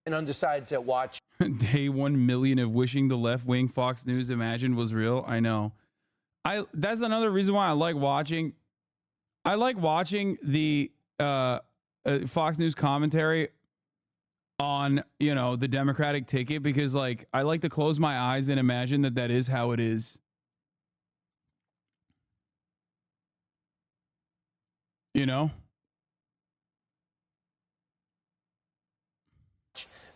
And undecideds that watch. Day 1 million of wishing the left-wing Fox News imagined was real. I know. That's another reason why I like watching. I like watching the Fox News commentary on, you know, the Democratic ticket, because, like, I like to close my eyes and imagine that is how it is. You know?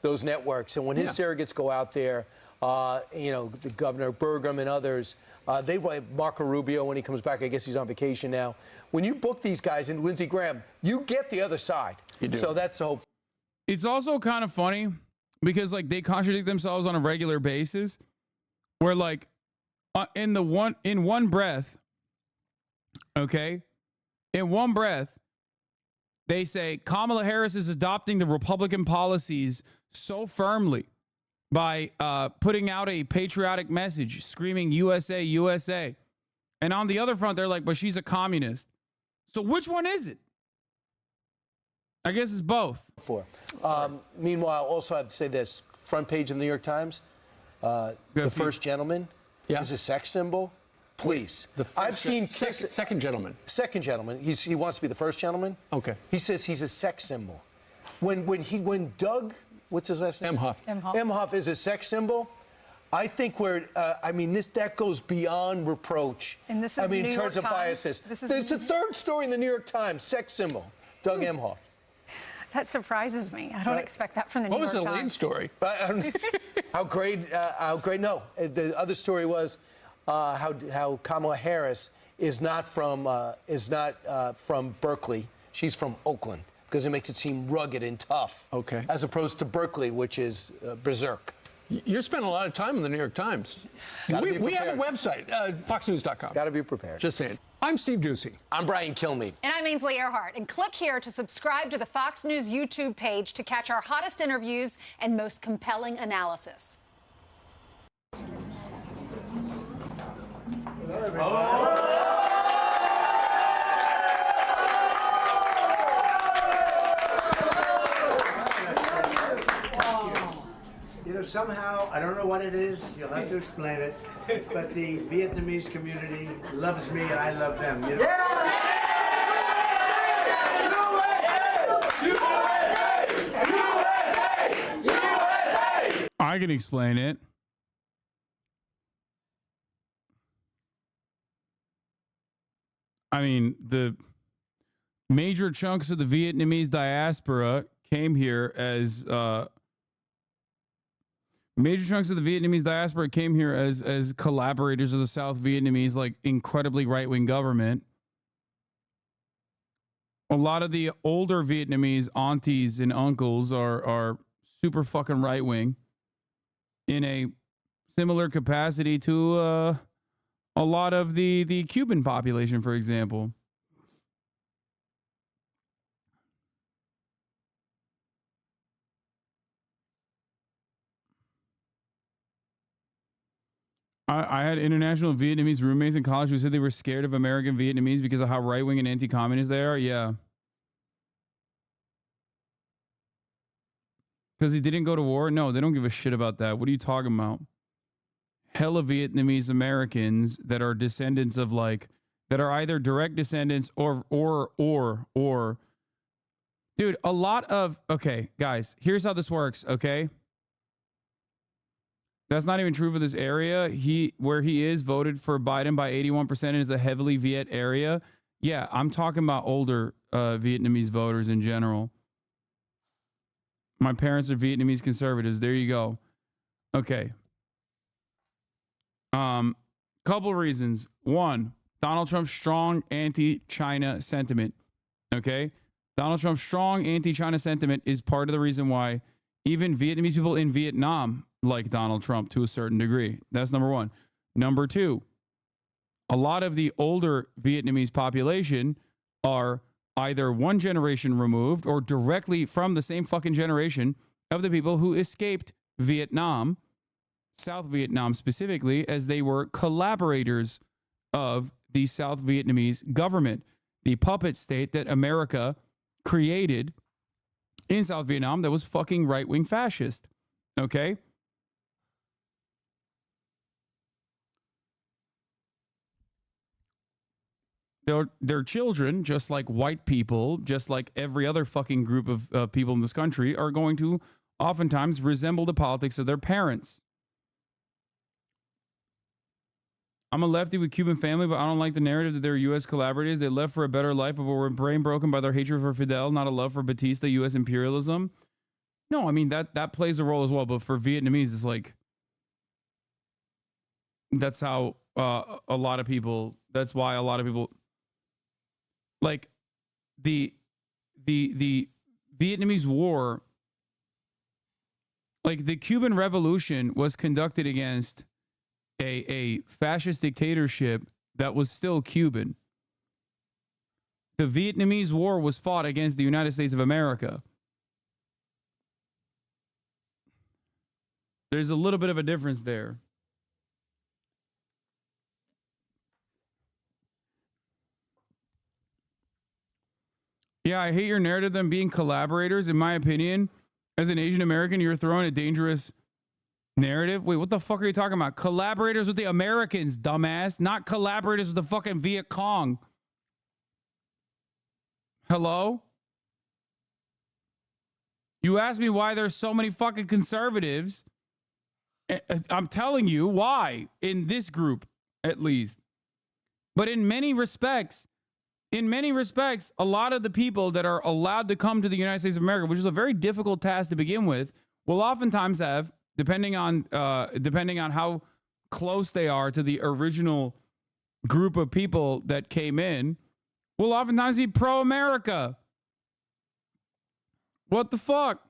Those networks. And when his surrogates go out there, you know, the Governor Burgum and others, Marco Rubio, when he comes back, I guess he's on vacation now. When you book these guys and Lindsey Graham, you get the other side. You do. So that's the hope. It's also kind of funny because, like, they contradict themselves on a regular basis, where, like, in one breath, okay, in one breath, they say Kamala Harris is adopting the Republican policies so firmly by putting out a patriotic message, screaming USA, USA. And on the other front, they're like, but she's a communist. So which one is it? I guess it's both. Meanwhile, also I have to say this, front page of the New York Times, the first gentleman is a sex symbol. Please. I've seen second gentleman. Second gentleman. He wants to be the first gentleman. Okay. He says he's a sex symbol. When Doug, what's his last name? Emhoff is a sex symbol. I think that goes beyond reproach. And this is in New terms York of Times? biases. It's the third story in the New York Times. Sex symbol. Doug Emhoff. That surprises me. I don't expect that from the New York Times. What was the lead story? How great? No, the other story was how Kamala Harris is not from Berkeley. She's from Oakland, because it makes it seem rugged and tough. Okay. As opposed to Berkeley, which is berserk. You're spending a lot of time in the New York Times. We have a website, foxnews.com. Got to be prepared. Just saying. I'm Steve Doocy. I'm Brian Kilmeade. And I'm Ainsley Earhart. And click here to subscribe to the Fox News YouTube page to catch our hottest interviews and most compelling analysis. You know, somehow, I don't know what it is, you'll have to explain it, but the Vietnamese community loves me and I love them. You know? I can explain it. I mean, the major chunks of the Vietnamese diaspora came here as collaborators of the South Vietnamese, like, incredibly right-wing government. A lot of the older Vietnamese aunties and uncles are super fucking right-wing in a similar capacity to a lot of the Cuban population, for example. I had international Vietnamese roommates in college who said they were scared of American Vietnamese because of how right-wing and anti-communist they are. Yeah. Because he didn't go to war? No, they don't give a shit about that. What are you talking about? Hella Vietnamese Americans that are descendants of, like, that are either direct descendants or dude, a lot of, okay, guys, here's how this works, okay? That's not even true for this area. Where he is voted for Biden by 81% and is a heavily Viet area. Yeah, I'm talking about older Vietnamese voters in general. My parents are Vietnamese conservatives. There you go. Okay. Couple reasons. One, Donald Trump's strong anti-China sentiment. Okay? Donald Trump's strong anti-China sentiment is part of the reason why even Vietnamese people in Vietnam like Donald Trump to a certain degree. That's number one. Number two, a lot of the older Vietnamese population are either one generation removed or directly from the same fucking generation of the people who escaped Vietnam, South Vietnam specifically, as they were collaborators of the South Vietnamese government, the puppet state that America created in South Vietnam that was fucking right-wing fascist. Okay? Their children, just like white people, just like every other fucking group of people in this country, are going to oftentimes resemble the politics of their parents. I'm a lefty with Cuban family, but I don't like the narrative that they're U.S. collaborators. They left for a better life, but were brain broken by their hatred for Fidel, not a love for Batista, U.S. imperialism. No, I mean, that plays a role as well. But for Vietnamese, it's like, that's how a lot of people, that's why a lot of people, like the Vietnamese War, like the Cuban Revolution was conducted against a fascist dictatorship that was still Cuban. The Vietnamese War was fought against the United States of America. There's a little bit of a difference there. Yeah, I hate your narrative of them being collaborators. In my opinion, as an Asian American, you're throwing a dangerous narrative. Wait, what the fuck are you talking about? Collaborators with the Americans, dumbass. Not collaborators with the fucking Viet Cong. Hello? You asked me why there's so many fucking conservatives. I'm telling you why, in this group, at least. But in many respects, a lot of the people that are allowed to come to the United States of America, which is a very difficult task to begin with, will oftentimes have, depending on how close they are to the original group of people that came in, will oftentimes be pro-America. What the fuck?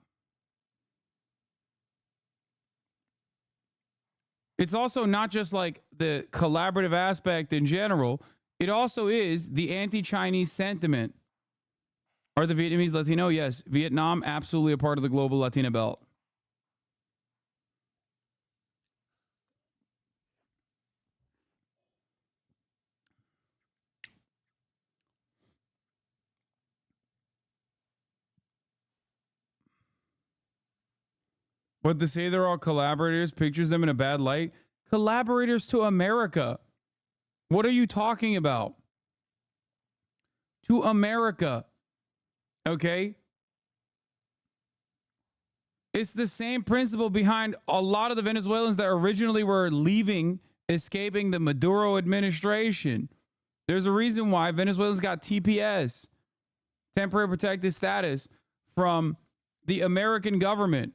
It's also not just like the collaborative aspect in general. It also is the anti-Chinese sentiment. Are the Vietnamese Latino? Yes. Vietnam, absolutely a part of the global Latina belt. But to say they're all collaborators pictures them in a bad light. Collaborators to America. What are you talking about? To America. Okay? It's the same principle behind a lot of the Venezuelans that originally were leaving, escaping the Maduro administration. There's a reason why Venezuelans got TPS, temporary protected status, from the American government.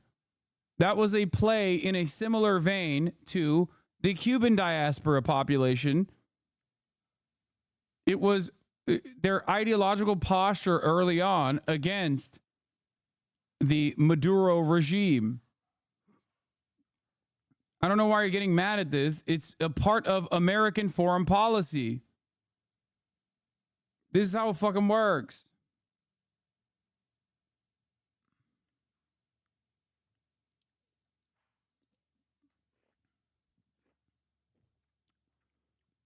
That was a play in a similar vein to the Cuban diaspora population. It was their ideological posture early on against the Maduro regime. I don't know why you're getting mad at this. It's a part of American foreign policy. This is how it fucking works.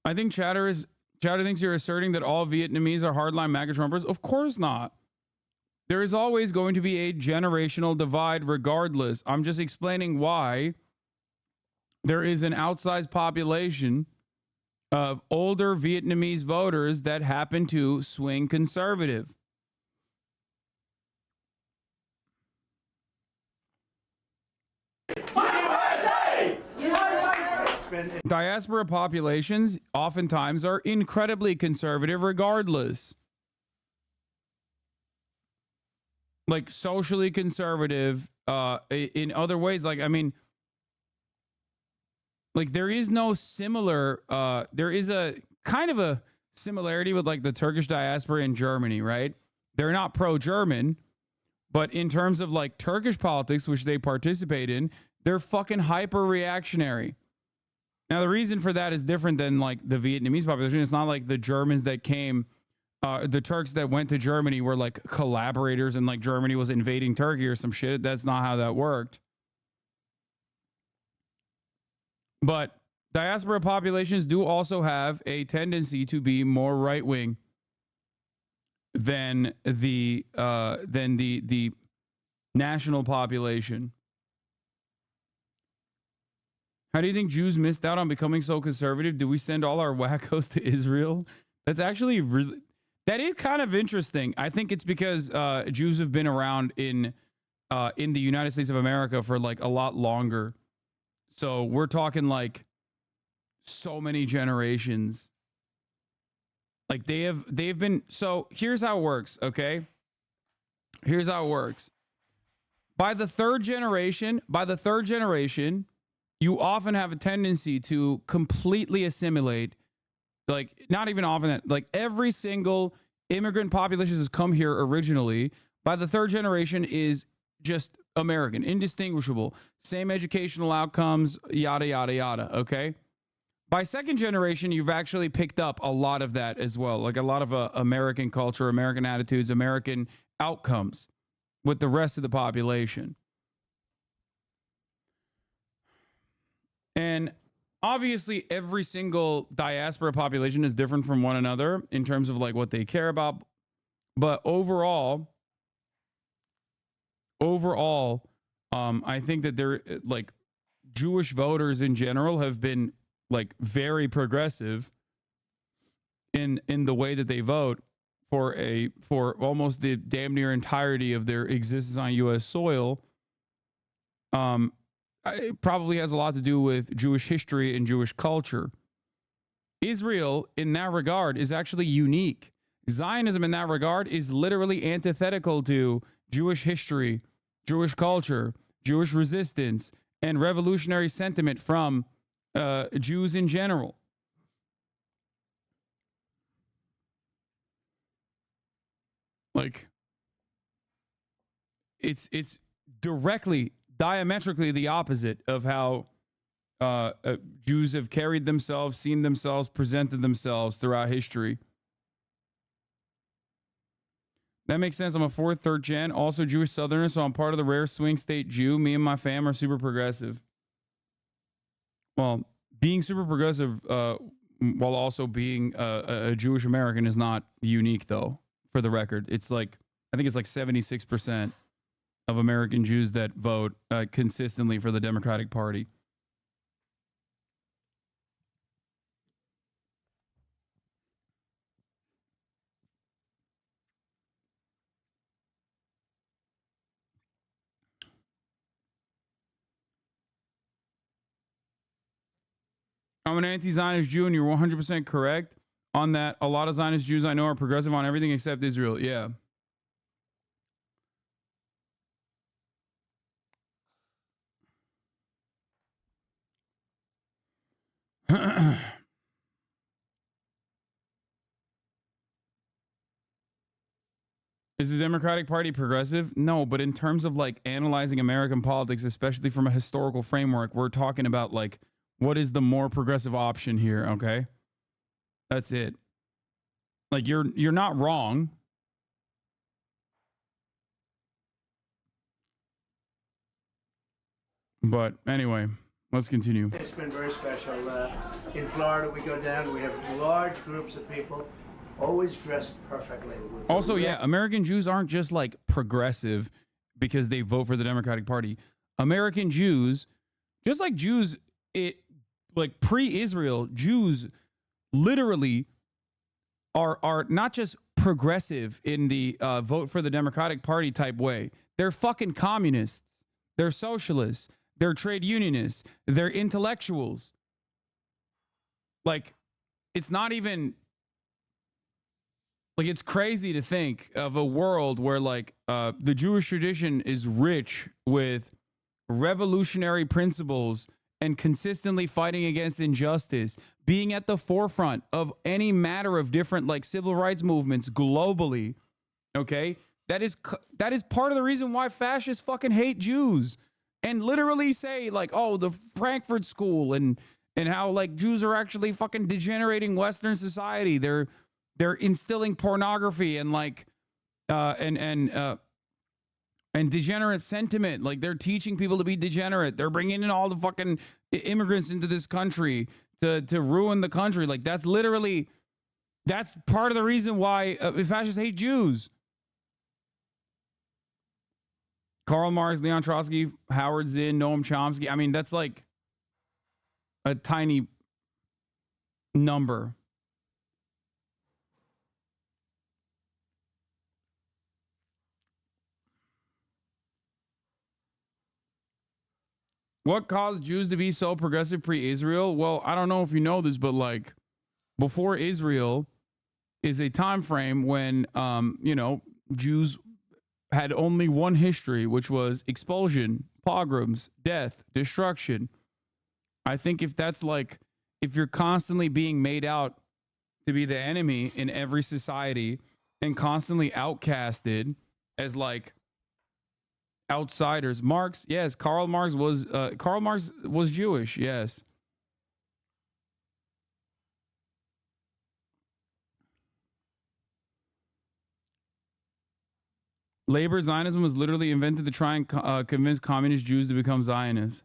I think Chatter thinks you're asserting that all Vietnamese are hardline MAGA Trumpers. Of course not. There is always going to be a generational divide regardless. I'm just explaining why there is an outsized population of older Vietnamese voters that happen to swing conservative. USA! USA! Diaspora populations oftentimes are incredibly conservative regardless. Like socially conservative in other ways. Like, I mean, like there is no similar, there is a kind of a similarity with like the Turkish diaspora in Germany, right? They're not pro-German, but in terms of like Turkish politics, which they participate in, they're fucking hyper reactionary. Now, the reason for that is different than like the Vietnamese population. It's not like the Germans that came, the Turks that went to Germany were like collaborators and like Germany was invading Turkey or some shit. That's not how that worked. But diaspora populations do also have a tendency to be more right-wing than the national population. How do you think Jews missed out on becoming so conservative? Do we send all our wackos to Israel? That's actually really, that is kind of interesting. I think it's because Jews have been around in the United States of America for like a lot longer. So we're talking like so many generations. Like they've been, so here's how it works, okay? Here's how it works. By the third generation, you often have a tendency to completely assimilate, like not even often, like every single immigrant population has come here originally. By the third generation is just American, indistinguishable, same educational outcomes, yada, yada, yada, okay? By second generation, you've actually picked up a lot of that as well, like a lot of American culture, American attitudes, American outcomes with the rest of the population. And obviously, every single diaspora population is different from one another in terms of like what they care about. But overall, I think that they're like Jewish voters in general have been like very progressive in the way that they vote for almost the damn near entirety of their existence on U.S. soil. It probably has a lot to do with Jewish history and Jewish culture. Israel, in that regard, is actually unique. Zionism, in that regard, is literally antithetical to Jewish history, Jewish culture, Jewish resistance, and revolutionary sentiment from Jews in general. Like, it's directly, diametrically the opposite of how Jews have carried themselves, seen themselves, presented themselves throughout history. That makes sense. I'm a fourth, third gen, also Jewish Southerner, so I'm part of the rare swing state Jew. Me and my fam are super progressive. Well, being super progressive while also being a Jewish American is not unique, though, for the record. It's like, I think it's like 76% of American Jews that vote consistently for the Democratic Party. I'm an anti-Zionist Jew, and you're 100% correct on that. A lot of Zionist Jews I know are progressive on everything except Israel. Yeah. Is the Democratic Party progressive? No, but in terms of like analyzing American politics, especially from a historical framework, we're talking about like what is the more progressive option here, okay? That's it. Like you're not wrong. But anyway, let's continue. It's been very special. In Florida, we go down, we have large groups of people, always dressed perfectly. Also, yeah, American Jews aren't just like progressive because they vote for the Democratic Party. American Jews, just like Jews, like pre-Israel, Jews literally are not just progressive in the vote for the Democratic Party type way. They're fucking communists. They're socialists. They're trade unionists. They're intellectuals. like, it's not even like, it's crazy to think of a world where like the Jewish tradition is rich with revolutionary principles and consistently fighting against injustice, being at the forefront of any matter of different like civil rights movements globally. Okay, that is part of the reason why fascists fucking hate Jews and literally say like, oh, the Frankfurt School and how like Jews are actually fucking degenerating Western society. They're instilling pornography and like and degenerate sentiment. Like, they're teaching people to be degenerate. They're bringing in all the fucking immigrants into this country to ruin the country. Like, that's part of the reason why fascists hate Jews. Karl Marx, Leon Trotsky, Howard Zinn, Noam Chomsky. I mean, that's like a tiny number. What caused Jews to be so progressive pre-Israel? Well, I don't know if you know this, but like before Israel is a time frame when Jews had only one history, which was expulsion, pogroms, death, destruction. I think if you're constantly being made out to be the enemy in every society and constantly outcasted as like outsiders. Marx, yes, Karl Marx was Jewish, yes. Labor Zionism was literally invented to try and convince communist Jews to become Zionists.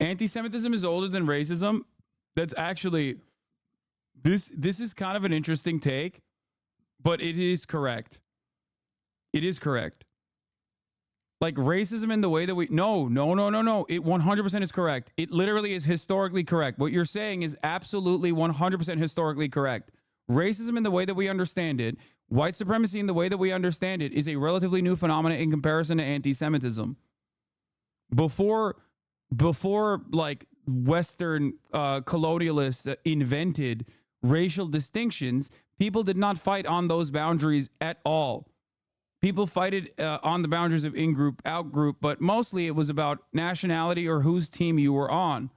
Anti-Semitism is older than racism. That's actually this is kind of an interesting take, but it is correct. It is correct. Like racism in the way that we no. It 100% is correct. It literally is historically correct. What you're saying is absolutely 100% historically correct. Racism in the way that we understand it, white supremacy in the way that we understand it, is a relatively new phenomenon in comparison to anti-Semitism. Before like Western colonialists invented racial distinctions, people did not fight on those boundaries at all. People fighted on the boundaries of in-group, out-group, but mostly it was about nationality or whose team you were on.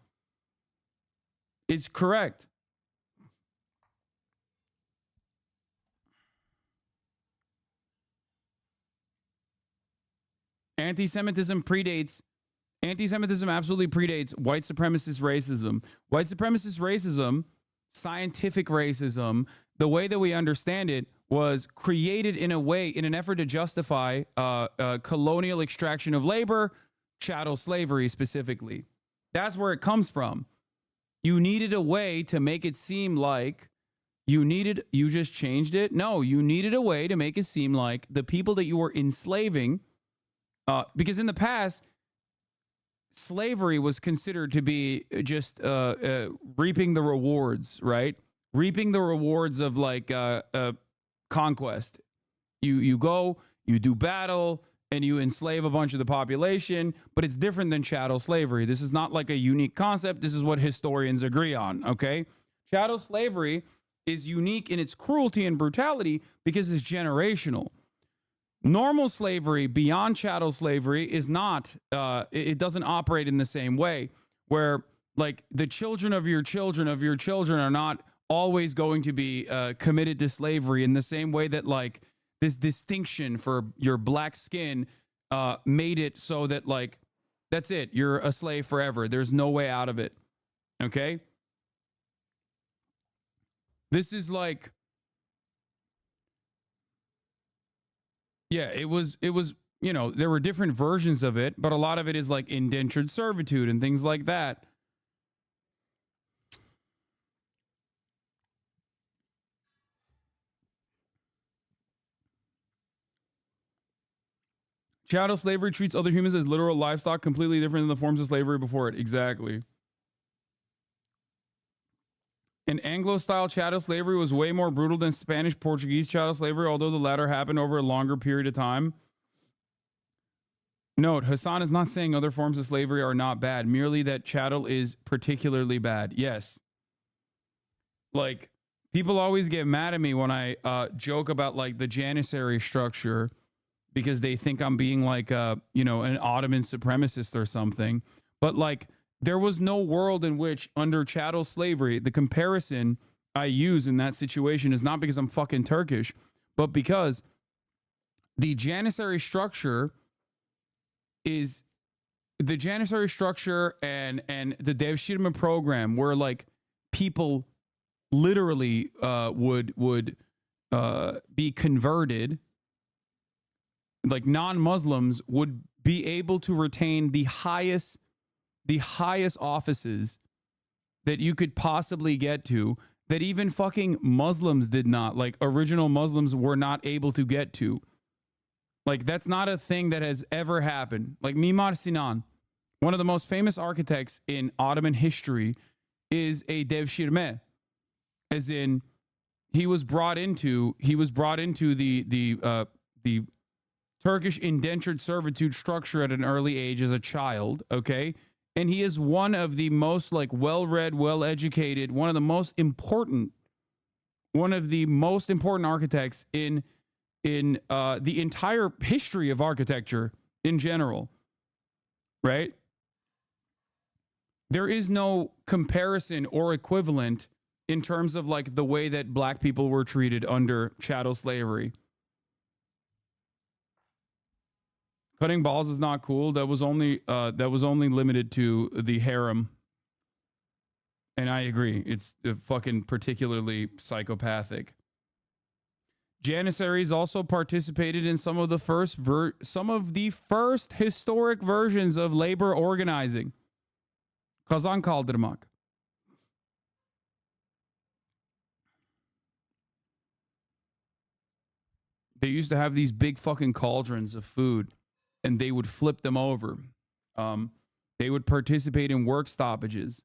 It's correct. Anti-Semitism absolutely predates white supremacist racism. White supremacist racism, scientific racism, the way that we understand it, was created in a way, in an effort to justify colonial extraction of labor, chattel slavery specifically. That's where it comes from. You needed a way to make it seem like you just changed it. No, you needed a way to make it seem like the people that you were enslaving, because in the past, slavery was considered to be just reaping the rewards, right? Reaping the rewards of like conquest. You go, you do battle, and you enslave a bunch of the population, but it's different than chattel slavery. This is not like a unique concept. This is what historians agree on, okay? Chattel slavery is unique in its cruelty and brutality because it's generational. Normal slavery beyond chattel slavery is not, it doesn't operate in the same way, where like the children of your children are not always going to be committed to slavery in the same way that like this distinction for your black skin made it so that like, that's it. You're a slave forever. There's no way out of it. Okay. This is like, yeah, it was, there were different versions of it, but a lot of it is like indentured servitude and things like that. Chattel slavery treats other humans as literal livestock, completely different than the forms of slavery before it. Exactly. And Anglo-style chattel slavery was way more brutal than Spanish-Portuguese chattel slavery, although the latter happened over a longer period of time. Note, Hasan is not saying other forms of slavery are not bad, merely that chattel is particularly bad. Yes. Like, people always get mad at me when I joke about, like, the Janissary structure because they think I'm being, like, you know, an Ottoman supremacist or something. But, like, there was no world in which, under chattel slavery, the comparison I use in that situation is not because I'm fucking Turkish, but because the Janissary structure is the Janissary structure and the Devshirme program, where like people literally would be converted, like non-Muslims would be able to retain the highest offices that you could possibly get to, that even fucking Muslims did not, like original Muslims were not able to get to. Like, that's not a thing that has ever happened. Like, Mimar Sinan, one of the most famous architects in Ottoman history, is a devshirme, as in he was brought into the Turkish indentured servitude structure at an early age as a child, okay? And he is one of the most, like, well-read, well-educated, one of the most important architects in the entire history of architecture in general, right? There is no comparison or equivalent in terms of, like, the way that black people were treated under chattel slavery. Cutting balls is not cool. That was only limited to the harem. And I agree. It's fucking particularly psychopathic. Janissaries also participated in some of the first historic versions of labor organizing. Kazan kaldırmak. They used to have these big fucking cauldrons of food, and they would flip them over. They would participate in work stoppages.